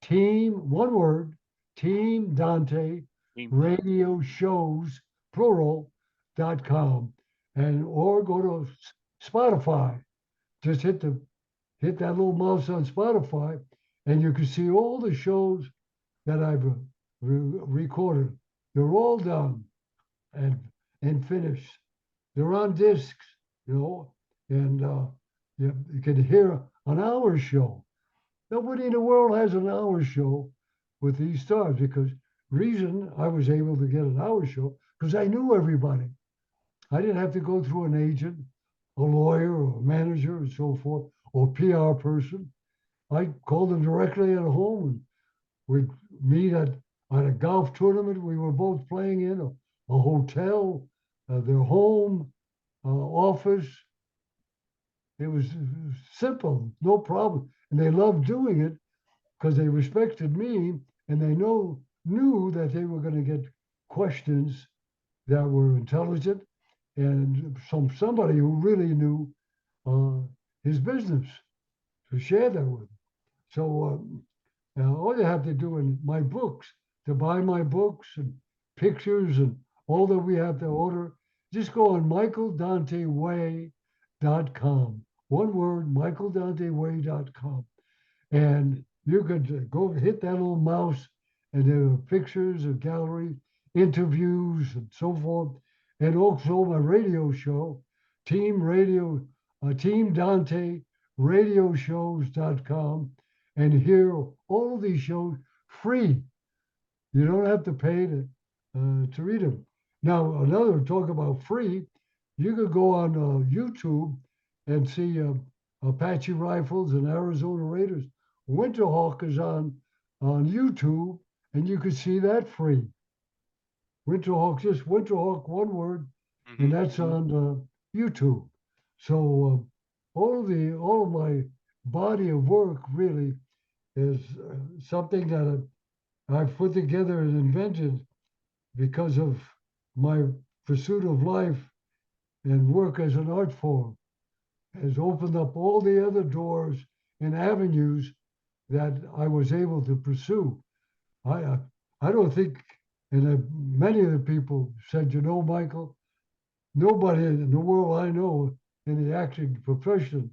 Team, one word, Team Dante Radio Shows, plural.com. And or go to Spotify. Just hit that little mouse on Spotify, and you can see all the shows that I've recorded. They're all done and finished. They're on discs, and you can hear an hour show. Nobody in the world has an hour show with these stars because reason I was able to get an hour show because I knew everybody. I didn't have to go through an agent, a lawyer, or a manager, and so forth, or PR person. I called them directly at home, and we'd meet at a golf tournament we were both playing in, a hotel, their home, office. It was simple, no problem. And they loved doing it because they respected me and they knew that they were going to get questions that were intelligent and somebody who really knew uh, his business to share that with. So all you have to do in my books, to buy my books and pictures and all that we have to order, just go on michaeldanteway.com. One word, michaeldanteway.com. And you could go hit that little mouse, and there are pictures of gallery, interviews, and so forth. And also my radio show, Team Dante radioshows.com, and hear all these shows free. You don't have to pay to read them. Now, another talk about free, you could go on YouTube and see Apache Rifles and Arizona Raiders. Winterhawk is on YouTube, and you could see that free. Winterhawk, just Winterhawk, one word, and that's on YouTube. So all of my body of work really is something that I've put together and invented because of my pursuit of life and work as an art form has opened up all the other doors and avenues that I was able to pursue. I I don't think, and many of the people said, Michael, nobody in the world I know in the acting profession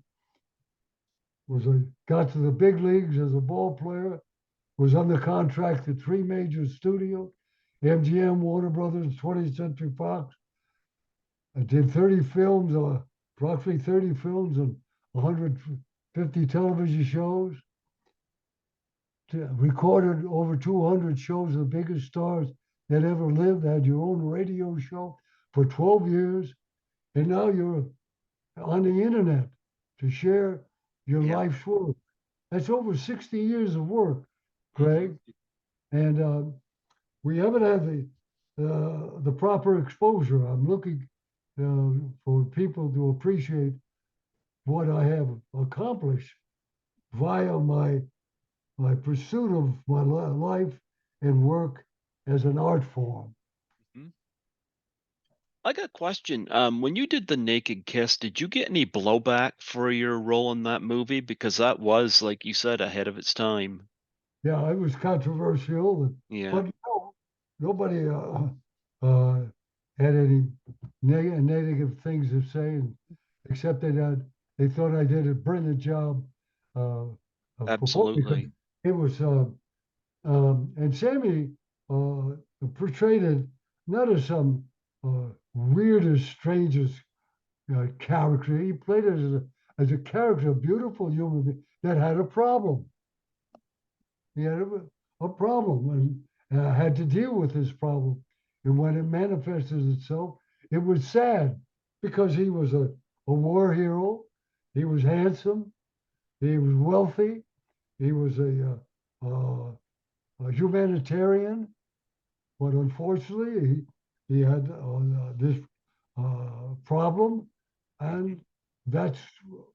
got to the big leagues as a ball player, was under contract at three major studios, MGM, Warner Brothers, 20th Century Fox. I did 30 films, approximately 30 films and 150 television shows. Recorded over 200 shows of the biggest stars that ever lived. Had your own radio show for 12 years. And now you're on the internet to share your life's work. That's over 60 years of work, Greg. And we haven't had the proper exposure. I'm looking for people to appreciate what I have accomplished via my pursuit of my life and work as an art form. I got a question. When you did The Naked Kiss, did you get any blowback for your role in that movie? Because that was, like you said, ahead of its time. Yeah, it was controversial, Yeah. but nobody had any negative things to say. And except they thought I did a brilliant job uh, of performing because Absolutely. it was. And Sammy portrayed it not as some weirdest, strangest character. He played it as a character, a beautiful human being that had a problem. He had a problem and had to deal with his problem. And when it manifested itself, it was sad because he was a war hero. He was handsome. He was wealthy. He was a humanitarian. But unfortunately, he had this problem, and that's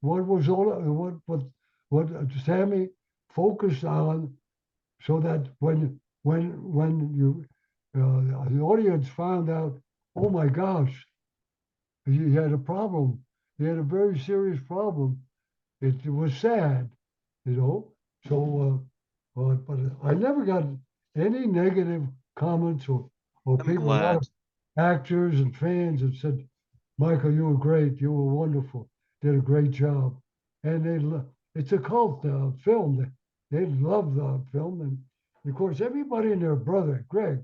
what was all what Sammy focused on, so that when you the audience found out, oh my gosh, he had a problem. He had a very serious problem. It was sad, you know. So, but I never got any negative comments or I'm people. A lot of glad. actors and fans have said, "Michael, you were great. You were wonderful. Did a great job." And it's a cult film. They love the film, and of course, everybody and their brother Greg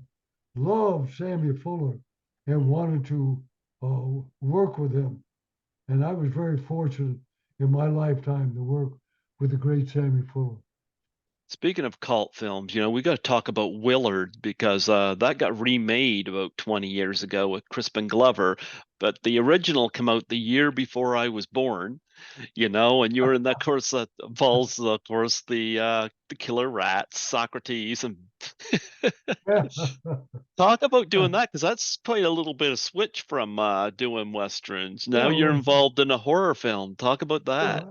loved Sammy Fuller and wanted to work with him. And I was very fortunate in my lifetime to work with the great Sammy Fuller. Speaking of cult films, we got to talk about Willard because that got remade about 20 years ago with Crispin Glover, but the original came out the year before I was born, and you were in that course that involves, of course, the killer rats, Socrates, and Yeah, talk about doing that because that's quite a little bit of switch from doing westerns. Now yeah, you're involved in a horror film. Talk about that.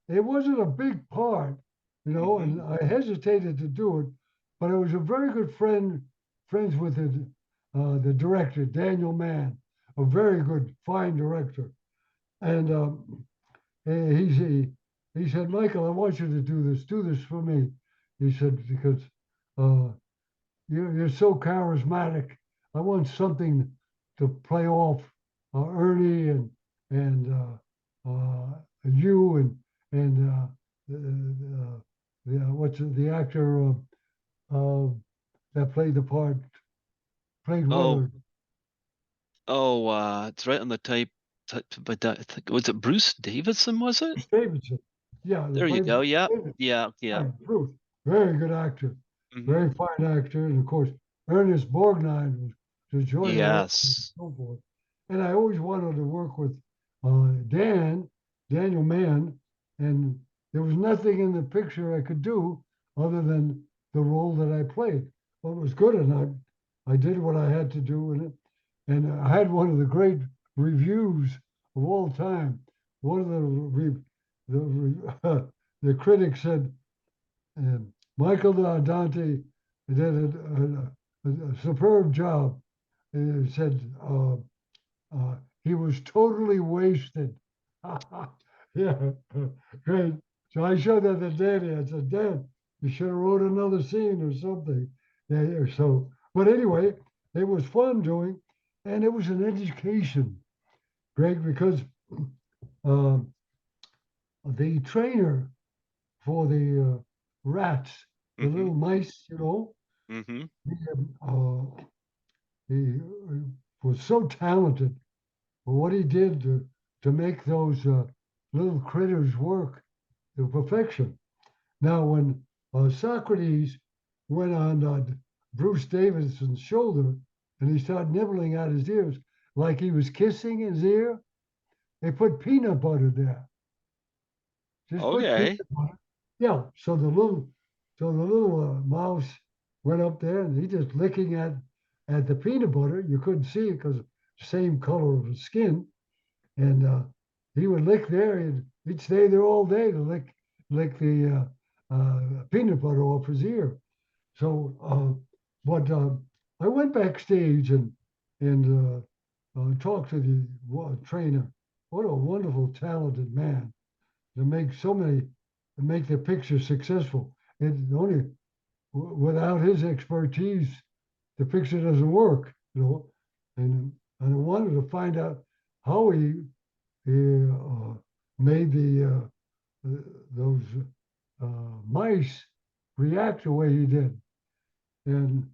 it wasn't a big part, Hmm. and I hesitated to do it, but I was a very good friends with the director, Daniel Mann, a very good, fine director. And he said, Michael, I want you to do this for me. He said, because uh, you're so charismatic. I want something to play off Ernie and you and what's the actor uh, that played the part, played Oh, Willard. it's right on the but I think, was it Bruce Davidson, was it? Bruce Davidson. Yeah, they There you played go. Yeah, David. yeah, yeah. Right, Bruce. Very good actor. Hmm. Very fine actor. And of course, Ernest Borgnine was joining along and Yes. so forth. And I always wanted to work with Daniel Mann, and there was nothing in the picture I could do other than the role that I played. Well, it was good, and I did what I had to do in it. And I had one of the great reviews of all time. One of the critics said, Michael Dante did a superb job. He said he was totally wasted. Yeah, great. So I showed that to Danny. I said, Dan, you should have wrote another scene or something. Yeah, so, but anyway, it was fun doing, and it was an education, Greg, because um, the trainer for the rats, the Hmm. little mice, Hmm. he, he was so talented for what he did to make those little critters work to perfection. Now, when Socrates went on Bruce Davidson's shoulder and he started nibbling at his ears like he was kissing his ear, they put peanut butter there. Just put peanut Okay. butter. Yeah. So the little mouse went up there and he just licking at the peanut butter. You couldn't see it because the same color of his skin, and he would lick there. He'd stay there all day to lick the peanut butter off his ear. So, but I went backstage and talked to the trainer. What a wonderful, talented man to make so many, to make the picture successful. It only without his expertise, the picture doesn't work. And I wanted to find out how he he made those mice react the way he did. And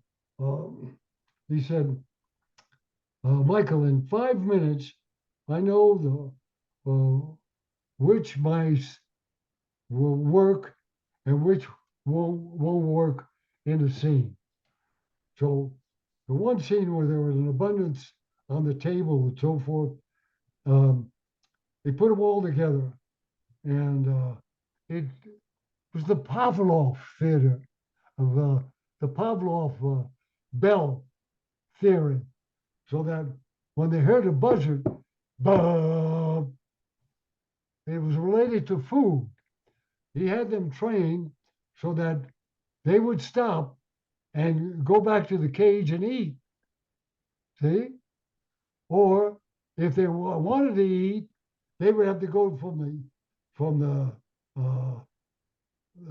he said, Michael, in 5 minutes, I know which mice will work and which won't work in a scene. So the one scene where there was an abundance on the table and so forth, um, they put them all together, and it was the Pavlov theater of the Pavlov bell theory, so that when they heard a buzzer, buzz, it was related to food. He had them trained so that they would stop and go back to the cage and eat. See? Or if they wanted to eat, they would have to go from the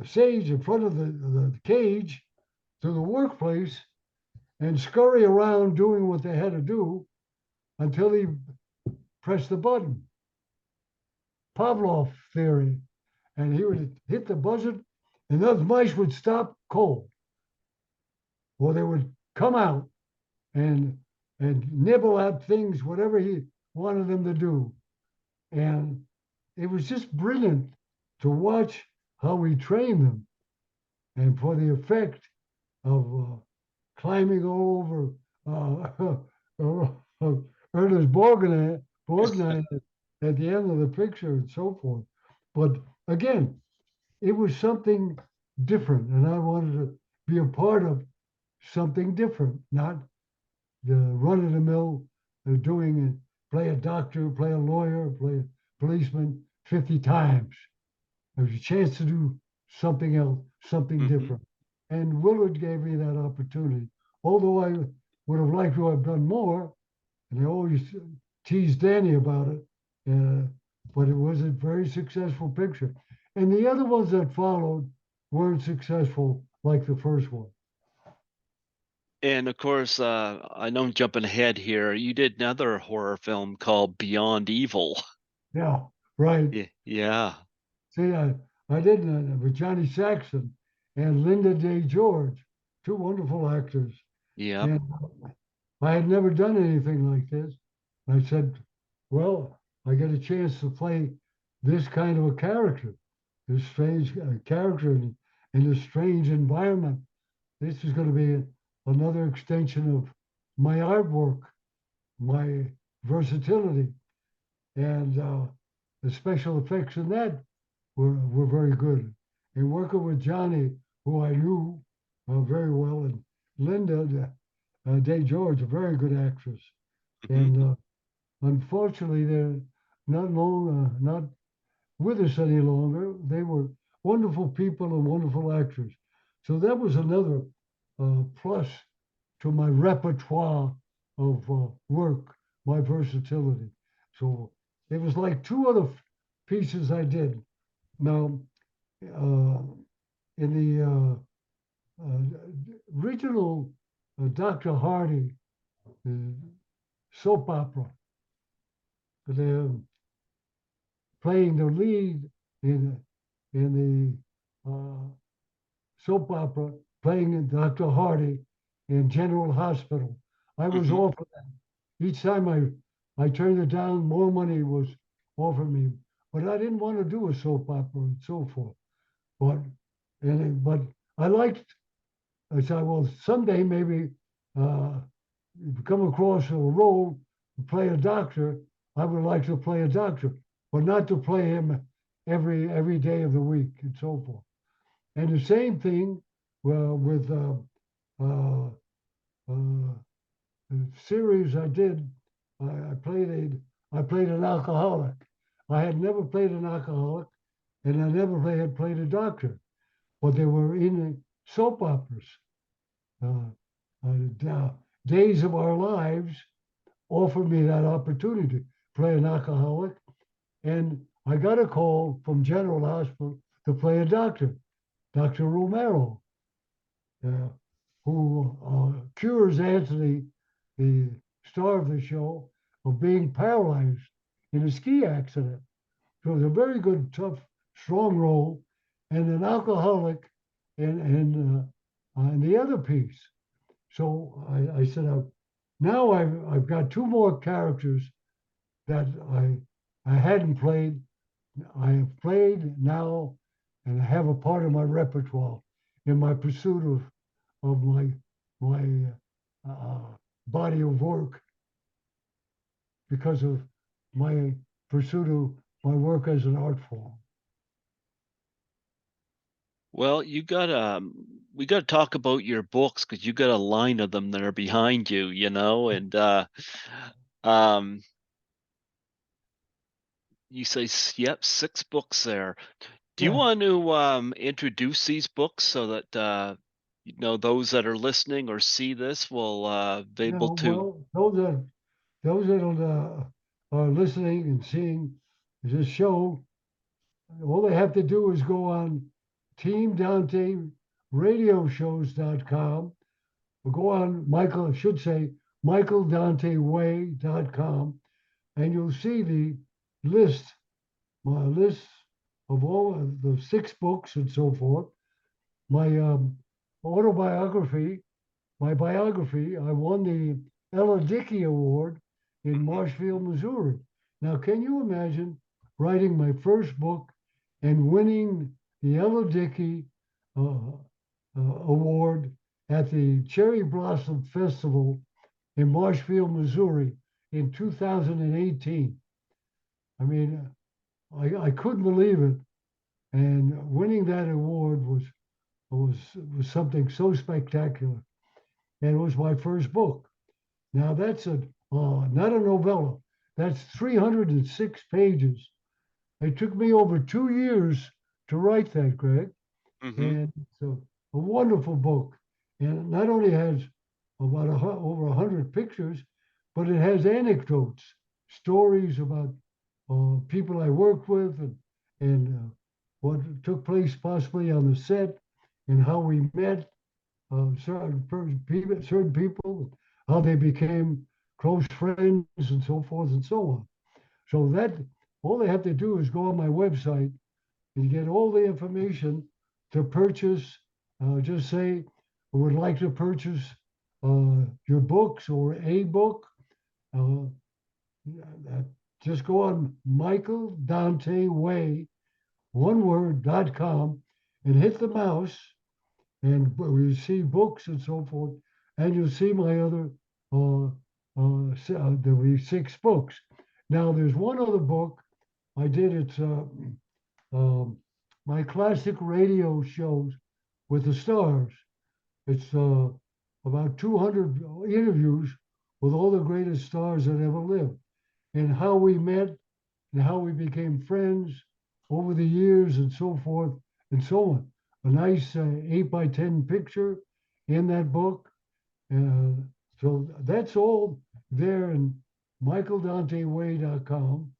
stage in front of the cage to the workplace and scurry around doing what they had to do until he pressed the button. Pavlov theory. And he would hit the buzzer, and those mice would stop cold, or they would come out and nibble at things, whatever he wanted them to do. And it was just brilliant to watch how we trained them, and for the effect of climbing all over Ernest Borgnine at the end of the picture and so forth. But again, it was something different, and I wanted to be a part of something different, not the run of the mill doing it, play a doctor, play a lawyer, play a policeman 50 times. There was a chance to do something else, something Mm-hmm. different. And Willard gave me that opportunity. Although I would have liked to have done more, and I always teased Danny about it, but it was a very successful picture. And the other ones that followed weren't successful like the first one. And of course, I know I'm jumping ahead here. You did another horror film called Beyond Evil. Yeah, right. Yeah. See, I did with Johnny Saxon and Linda Day George, two wonderful actors. Yep. And I had never done anything like this. I said, well, I get a chance to play this kind of a character, this strange character in a strange environment. This is going to be another extension of my artwork, my versatility, and the special effects in that were very good. And working with Johnny, who I knew very well, and Linda Day George, a very good actress. Hmm. And unfortunately, they're not with us any longer. They were wonderful people and wonderful actors. So that was another plus to my repertoire of work, my versatility. So it was like two other pieces I did. Now, uh, in the original Dr. Hardy uh, soap opera, they're playing the lead in the soap opera, playing Dr. Hardy in General Hospital. I was Hmm. offered that. Each time I turned it down, more money was offered me. But I didn't want to do a soap opera and so forth. But but I liked. I said, well, someday maybe come across a role to play a doctor. I would like to play a doctor, but not to play him every day of the week and so forth. And the same thing with uh, the series I did. I played an alcoholic. I had never played an alcoholic, and I never had played a doctor. But they were in soap operas. Uh, Days of Our Lives offered me that opportunity to play an alcoholic, and I got a call from General Hospital to play a doctor, Dr. Romero, uh, who cures Anthony, the star of the show, of being paralyzed in a ski accident. So it was a very good, tough, strong role, and an alcoholic in the other piece. So I said, now I've got two more characters that I hadn't played. I have played now, and I have a part of my repertoire in my pursuit of my body of work because of my pursuit of my work as an art form. Well, we got to talk about your books because you got a line of them that are behind you, and um, you say, yep, 6 books there. Do you Yeah, want to introduce these books so that those that are listening or see this will be yeah. able to? Well, those that are listening and seeing this show, all they have to do is go on teamdanteradioshows.com or go on Michael, I should say, michaeldanteway.com, and you'll see the list, my list of all of the 6 books and so forth. My autobiography, my biography, I won the Ella Dickey Award in Mhm. Marshfield, Missouri. Now, can you imagine writing my first book and winning the Ella Dickey uh, Award at the Cherry Blossom Festival in Marshfield, Missouri in 2018? I mean, I couldn't believe it. And winning that award was something so spectacular. And it was my first book. Now that's not a novella. That's 306 pages. It took me over 2 years to write that, Greg, Mhm. and it's a wonderful book. And it not only has about over 100 pictures, but it has anecdotes, stories about people I worked with, and what took place possibly on the set, and how we met certain people, how they became close friends, and so forth and so on. So that all they have to do is go on my website and get all the information to purchase. Just say, I would like to purchase your books or a book. Uh, just go on Michael Dante Way, one word.com, and hit the mouse, and you see books and so forth, and you'll see my other, there'll be 6 books. Now, there's one other book I did. It's um, my classic radio shows with the stars. It's about 200 interviews with all the greatest stars that ever lived, and how we met and how we became friends over the years and so forth and so on. A nice 8 by 10 picture in that book. Uh, so that's all there in michaeldanteway.com.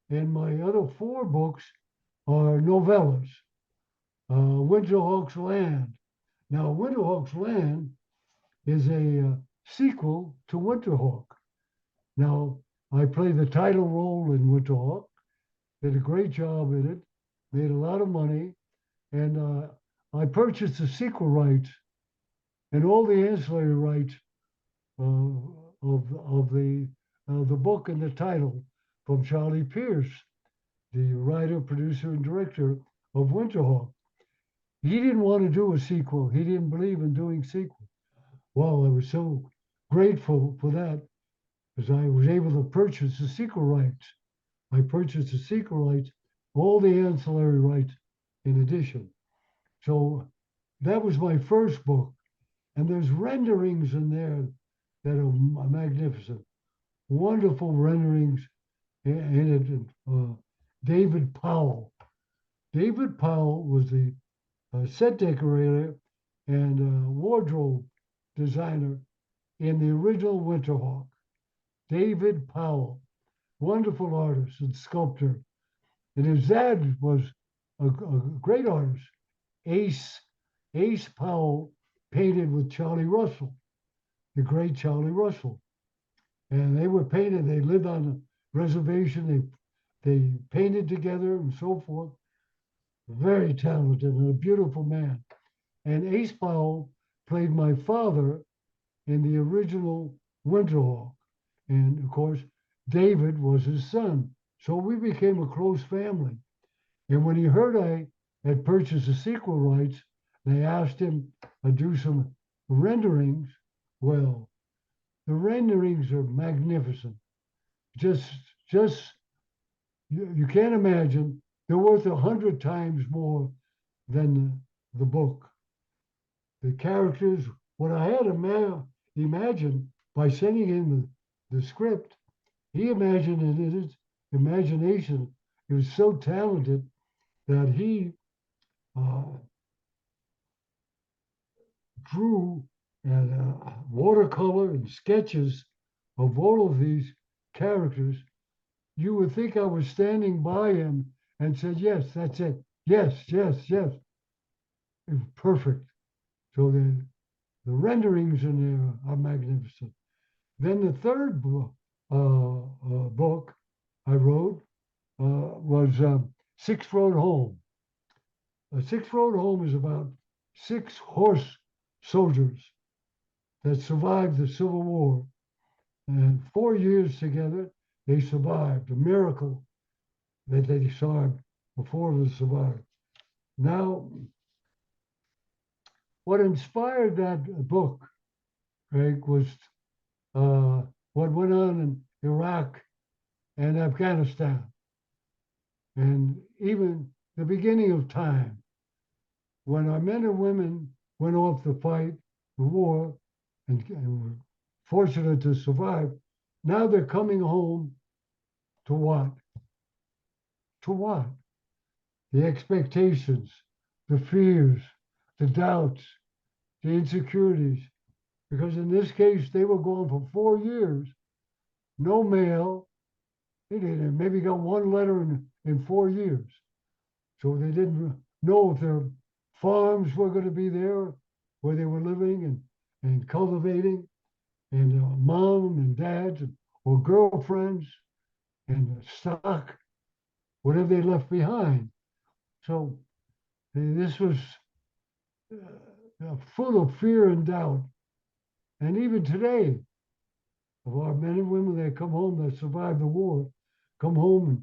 And my other 4 books are novellas. Winterhawk's Land. Now, Winterhawk's Land is a sequel to Winterhawk. Now, I play the title role in Winterhawk, did a great job in it, made a lot of money, and I purchased the sequel rights and all the ancillary rights of the book and the title from Charlie Pierce, the writer, producer, and director of Winterhawk. He didn't want to do a sequel. He didn't believe in doing sequels. Well, I was so grateful for that because I was able to purchase the sequel rights. I purchased the sequel rights, all the ancillary rights in addition. So that was my first book. And there's renderings in there that are magnificent. Wonderful renderings in it. David Powell. David Powell was the set decorator and wardrobe designer in the original Winterhawk. David Powell, wonderful artist and sculptor. And his dad was a great artist. Ace, Ace Powell painted with Charlie Russell, the great Charlie Russell. And they were painted, they lived on a reservation, they they painted together and so forth. Very talented and a beautiful man. And Ace Powell played my father in the original Winterhawk. And of course, David was his son. So we became a close family. And when he heard I had purchased the sequel rights, they asked him to do some renderings. Well, the renderings are magnificent. Just, just you can't imagine. They're worth 100 times more than the book. The characters, what I had imagined by sending him the script, he imagined it in his imagination. He was so talented that he uh, drew and watercolor and sketches of all of these characters. You would think I was standing by him and said, "Yes, that's it. Yes, yes, yes." It was perfect. So the renderings in there are magnificent. Then the third book I wrote was Six Road Home. Six Road Home is about six horse soldiers that survived the Civil War. And 4 years together, they survived. A miracle that they survived before they survived. Now, what inspired that book, Greg, was what went on in Iraq and Afghanistan, and even the beginning of time, when our men and women went off to fight the war and were fortunate to survive. Now they're coming home to what? To what? The expectations, the fears, the doubts, the insecurities. Because in this case, they were gone for 4 years, no mail. They didn't maybe got one letter in 4 years. So they didn't know if their farms were going to be there where they were living and cultivating, and mom and dads or girlfriends and stock, whatever they left behind. So this was full of fear and doubt. And even today, of our men and women that come home that survived the war, come home and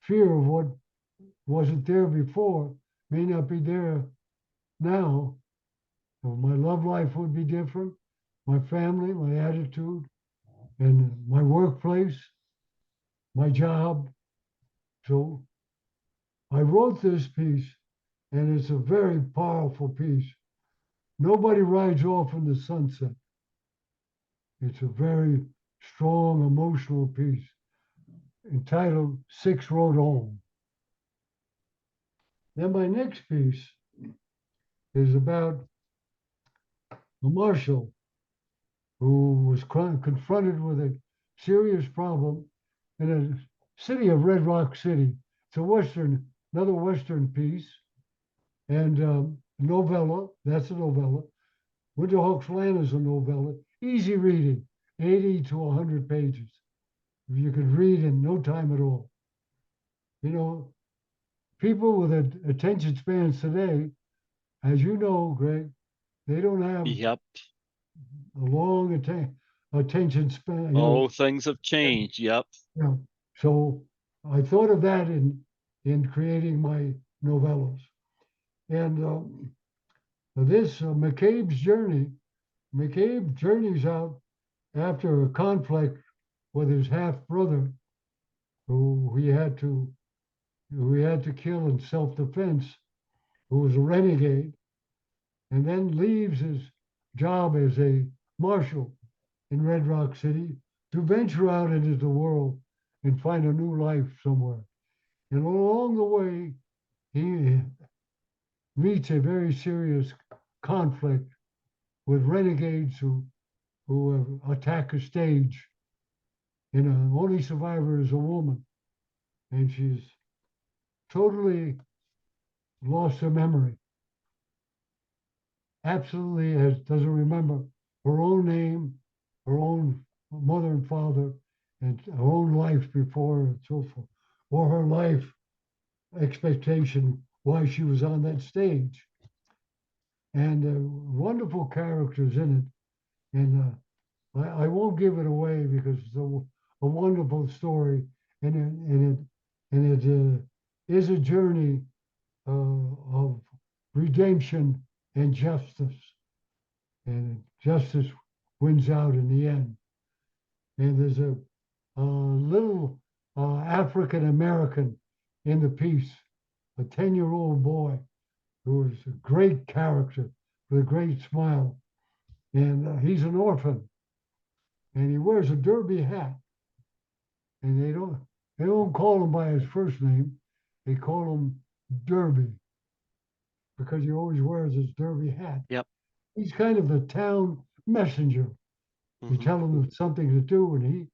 fear of what wasn't there before may not be there now. So my love life would be different, my family, my attitude, and my workplace, my job. So I wrote this piece, and it's a very powerful piece. Nobody rides off in the sunset. It's a very strong emotional piece entitled Six Road Home. Then my next piece is about a marshal who was confronted with a serious problem in a city of Red Rock City. It's another Western piece, and novella. That's a novella. Winterhawk's Land is a novella. Easy reading, 80 to 100 pages. You could read in no time at all. You know, people with attention spans today, as you know, Greg, they don't have Yep. a long attention span. Oh, things have changed. Yep. You know. So I thought of that in creating my novellas. And this McCabe's journey, McCabe journeys out after a conflict with his half brother, who he had to kill in self-defense, who was a renegade, and then leaves his job as a marshal in Red Rock City to venture out into the world and find a new life somewhere. And along the way, he meets a very serious conflict with renegades who attack a stage. And the only survivor is a woman, and she's totally lost her memory. Absolutely doesn't remember her own name, her own mother and father, and her own life before and so forth, or her life expectation why she was on that stage. And wonderful characters in it. And I won't give it away because it's a wonderful story, and it is a journey of redemption and justice, and justice wins out in the end. And there's a little African American in the piece, a 10-year-old boy who is a great character with a great smile, and he's an orphan, and he wears a derby hat, and they don't call him by his first name, they call him Derby because he always wears his derby hat. Yep. He's kind of the town messenger. You Hmm. tell him something to do, and he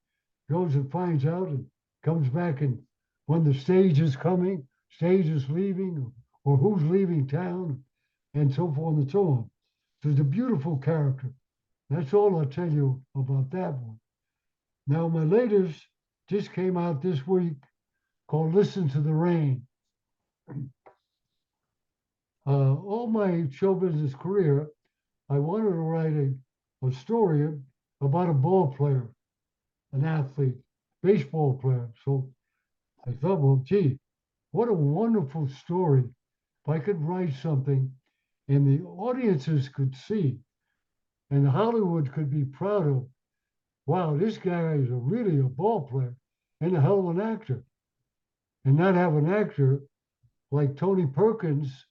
goes and finds out and comes back. And when the stage is coming, stage is leaving, or who's leaving town, and so forth and so on. So it's a beautiful character. That's all I'll tell you about that one. Now, my latest just came out this week called Listen to the Rain. All my show business career, I wanted to write a story about a ball player, an athlete, baseball player. So I thought, well, gee, what a wonderful story. If I could write something and the audiences could see and Hollywood could be proud of, wow, this guy is really a ball player and a hell of an actor. And not have an actor like Tony Perkins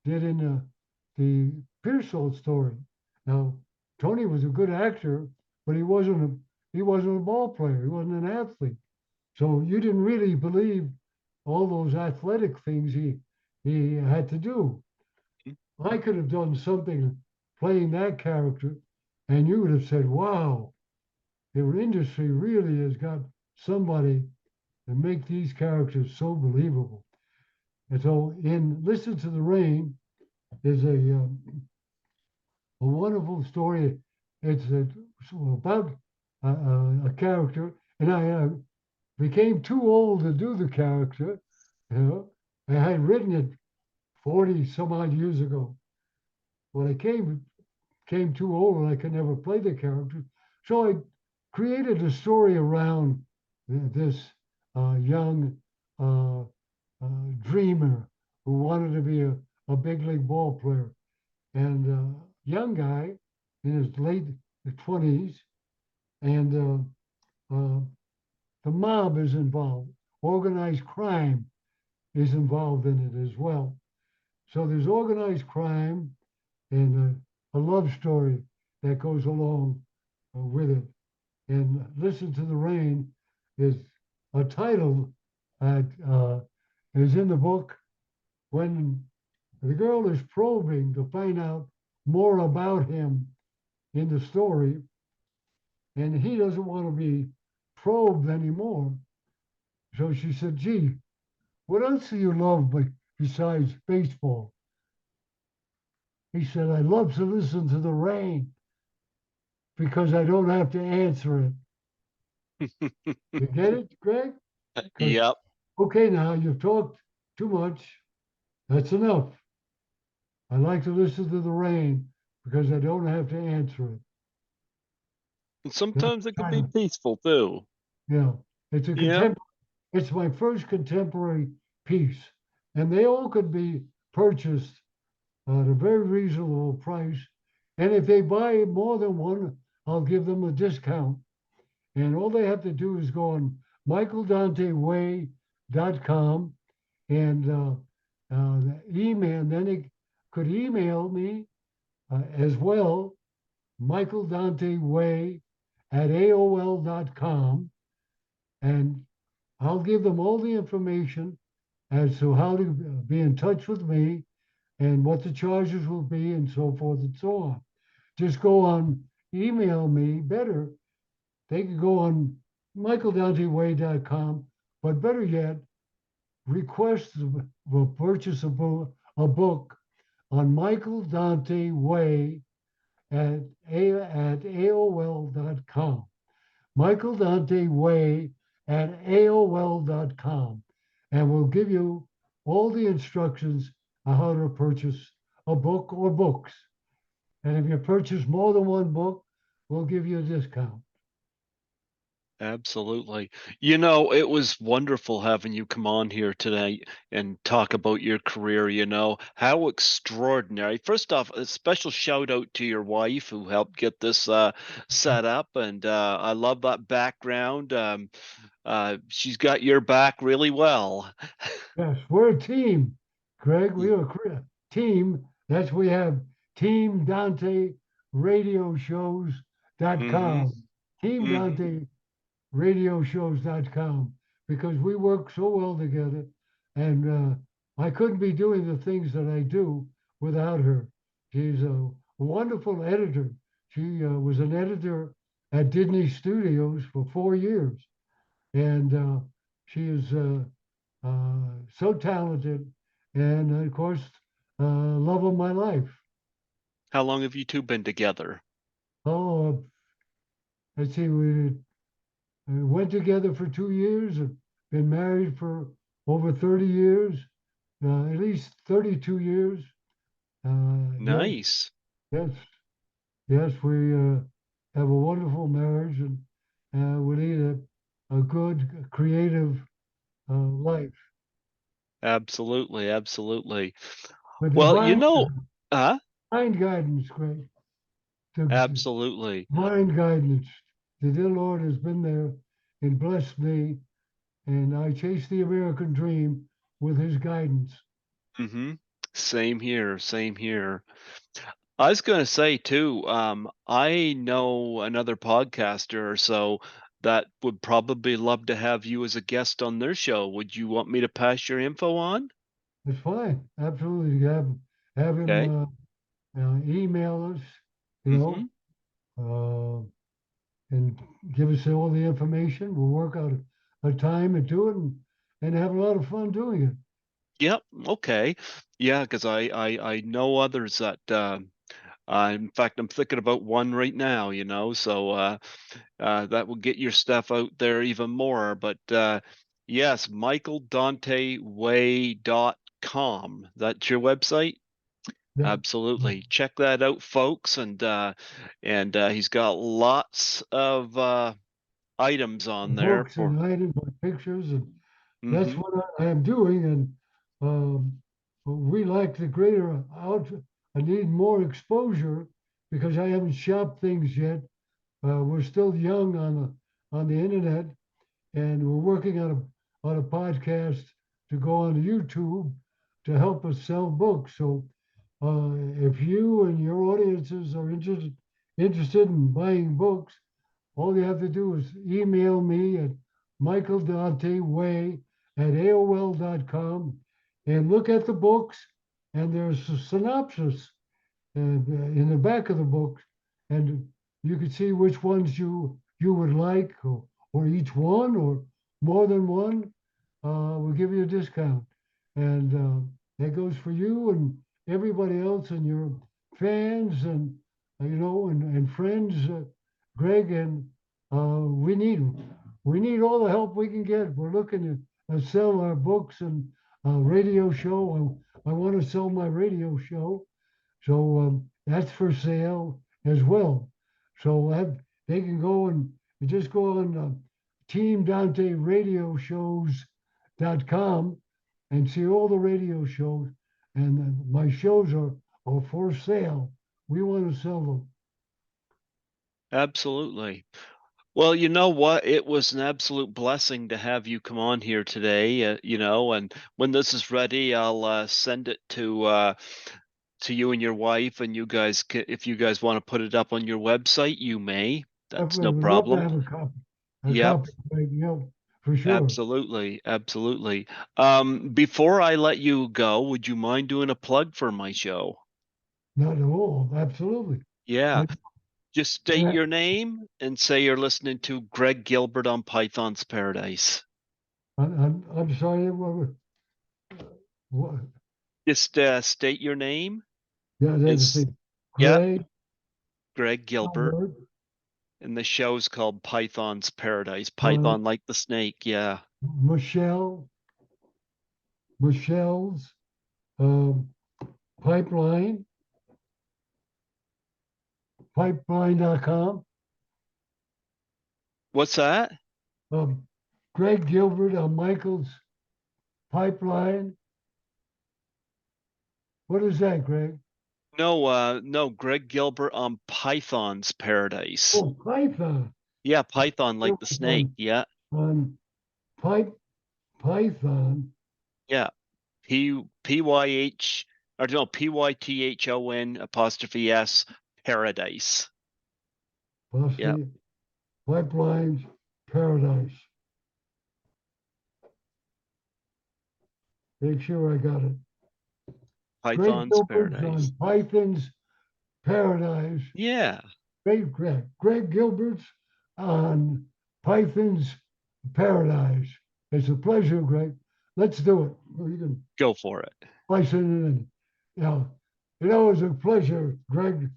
did in the Pearsall story. Now, Tony was a good actor, but he wasn't a ball player. He wasn't an athlete. So you didn't really believe all those athletic things he had to do. I could have done something playing that character, and you would have said, "Wow, the industry really has got somebody to make these characters so believable." And so, in Listen to the Rain is a wonderful story. It's about a character, and I became too old to do the character. You know, I had written it 40 some odd years ago. When I came too old and I could never play the character, so I created a story around this young uh, dreamer who wanted to be a big league ball player, and young guy in his late 20s, and the mob is involved. Organized crime is involved in it as well. So there's organized crime and a love story that goes along with it. And Listen to the Rain is a title that is in the book when the girl is probing to find out more about him in the story, and he doesn't want to be probed anymore. So she said, "Gee, what else do you love besides baseball?" He said, "I love to listen to the rain because I don't have to answer it." You get it, Greg? Because, Yep. okay, now you've talked too much. That's enough. I like to listen to the rain because I don't have to answer it. And That's sometimes it could kind be of, peaceful too. yeah. It's a Yep. contemporary. It's my first contemporary piece, and they all could be purchased at a very reasonable price. And if they buy more than one, I'll give them a discount. And all they have to do is go on michaeldanteway.com and email. Then they could email me as well, michaeldanteway at AOL.com. And I'll give them all the information as to how to be in touch with me and what the charges will be and so forth and so on. Just go on, email me better. They can go on michaeldanteway.com, but better yet, request the purchase of a book on Michael Dante Way at AOL.com. Michael Dante Way at AOL.com, and we'll give you all the instructions on how to purchase a book or books. And if you purchase more than one book, we'll give you a discount. Absolutely. It was wonderful having you come on here today and talk about your career. How extraordinary. First off, a special shout out to your wife who helped get this set up. And I love that background. She's got your back really well. Yes, we're a team, Greg. We're a team. That's we have Team Dante Radio Mm-hmm. Shows.com. Team Mm-hmm. Dante radioshows.com because we work so well together. And I couldn't be doing the things that I do without her. She's a wonderful editor. She was an editor at Disney Studios for 4 years. And she is so talented and, of course, love of my life. How long have you two been together? Oh, let's see, we went together for 2 years, and been married for over 30 years, at least 32 years. Yes, Nice. yes, yes, we have a wonderful marriage, and we lead a good, creative life. Absolutely. Absolutely. But Well, huh? divine guidance, Greg, the Absolutely. divine guidance. The dear Lord has been there and blessed me, and I chase the American dream with his guidance. Mm-hmm. Same here. Same here. I was going to say too, I know another podcaster or so that would probably love to have you as a guest on their show. Would you want me to pass your info on? It's fine. Absolutely. Have him Okay. email us, you Mm-hmm. know, and give us all the information. We'll work out a time and do it and have a lot of fun doing it. Yep. Okay. Yeah, because I know others that in fact I'm thinking about one right now, so that will get your stuff out there even more. But yes, michaeldanteway.com. That's your website? Yeah. Absolutely. Check that out, folks. And he's got lots of items on there Books for. and items and pictures, and that's Hmm. what I am doing. And um, we like the greater out. I need more exposure because I haven't shopped things yet. We're still young on the internet, and we're working on a podcast to go on YouTube to help us sell books. So if you and your audiences are interested in buying books, all you have to do is email me at michaeldanteway at AOL.com and look at the books. And there's a synopsis and in the back of the book, and you can see which ones you would like, or each one, or more than one. We'll give you a discount, and that goes for you and everybody else and your fans and and friends, Greg. And we need all the help we can get. We're looking to sell our books and radio show. I want to sell my radio show, so that's for sale as well. So they can go and you just go on Team Dante Radio Shows.com and see all the radio shows. And my shows are for sale. We want to sell them. Absolutely. Well, you know what? It was an absolute blessing to have you come on here today, and when this is ready, I'll send it to you and your wife, and if you guys want to put it up on your website, you may. That's Definitely no would love to problem. have a copy. A Yep, copy, right? For sure. absolutely, absolutely. Before I let you go, would you mind doing a plug for my show? Not at all. Absolutely. Yeah, And, just state and your name and say you're listening to Greg Gilbert on Python's Paradise. I'm sorry. What, Just state your name yeah, and that's the yeah, Greg Greg Gilbert Willard And the show's called Python's Paradise. uh, Python like the snake. Yeah. Michelle's um, pipeline, pipeline.com. What's that? Um, Greg Gilbert on Michael's pipeline. What is that, Greg? No, Greg Gilbert on Python's Paradise. Oh, Python. Yeah, Python It like the was snake. Yeah. on Python. Yeah. P-Y-H or no, Python apostrophe S Paradise. Yeah. Possibly Pipelines Paradise. Make sure I got it. Greg Python's Gilbert's Paradise. on Python's Paradise. Yeah. Greg Gilbert's on Python's Paradise. It's a pleasure, Greg. Let's do it. You can Go for it. slice it in. It was a pleasure, Greg,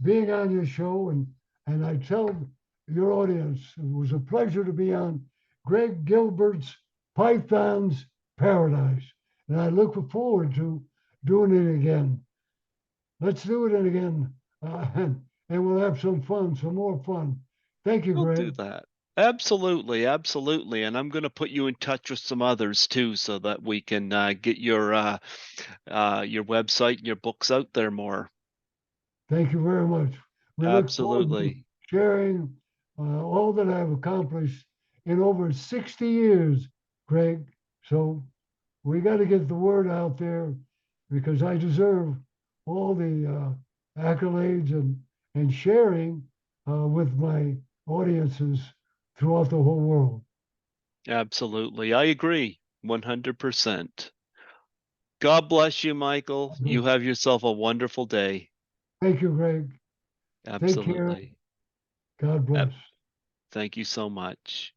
being on your show. And I tell your audience, it was a pleasure to be on Greg Gilbert's Python's Paradise. And I look forward to doing it again. Let's do it again. And we'll have some more fun. Thank you, We'll do Greg. that. Absolutely, absolutely. And I'm going to put you in touch with some others too, so that we can get your website and your books out there more. Thank you very much. We look forward to Absolutely. sharing all that I've accomplished in over 60 years, Greg. So we got to get the word out there because I deserve all the accolades and sharing with my audiences throughout the whole world. Absolutely. I agree 100%. God bless you, Michael. You have yourself a wonderful day. Thank you, Greg. Take care. Absolutely. God bless. Thank you so much.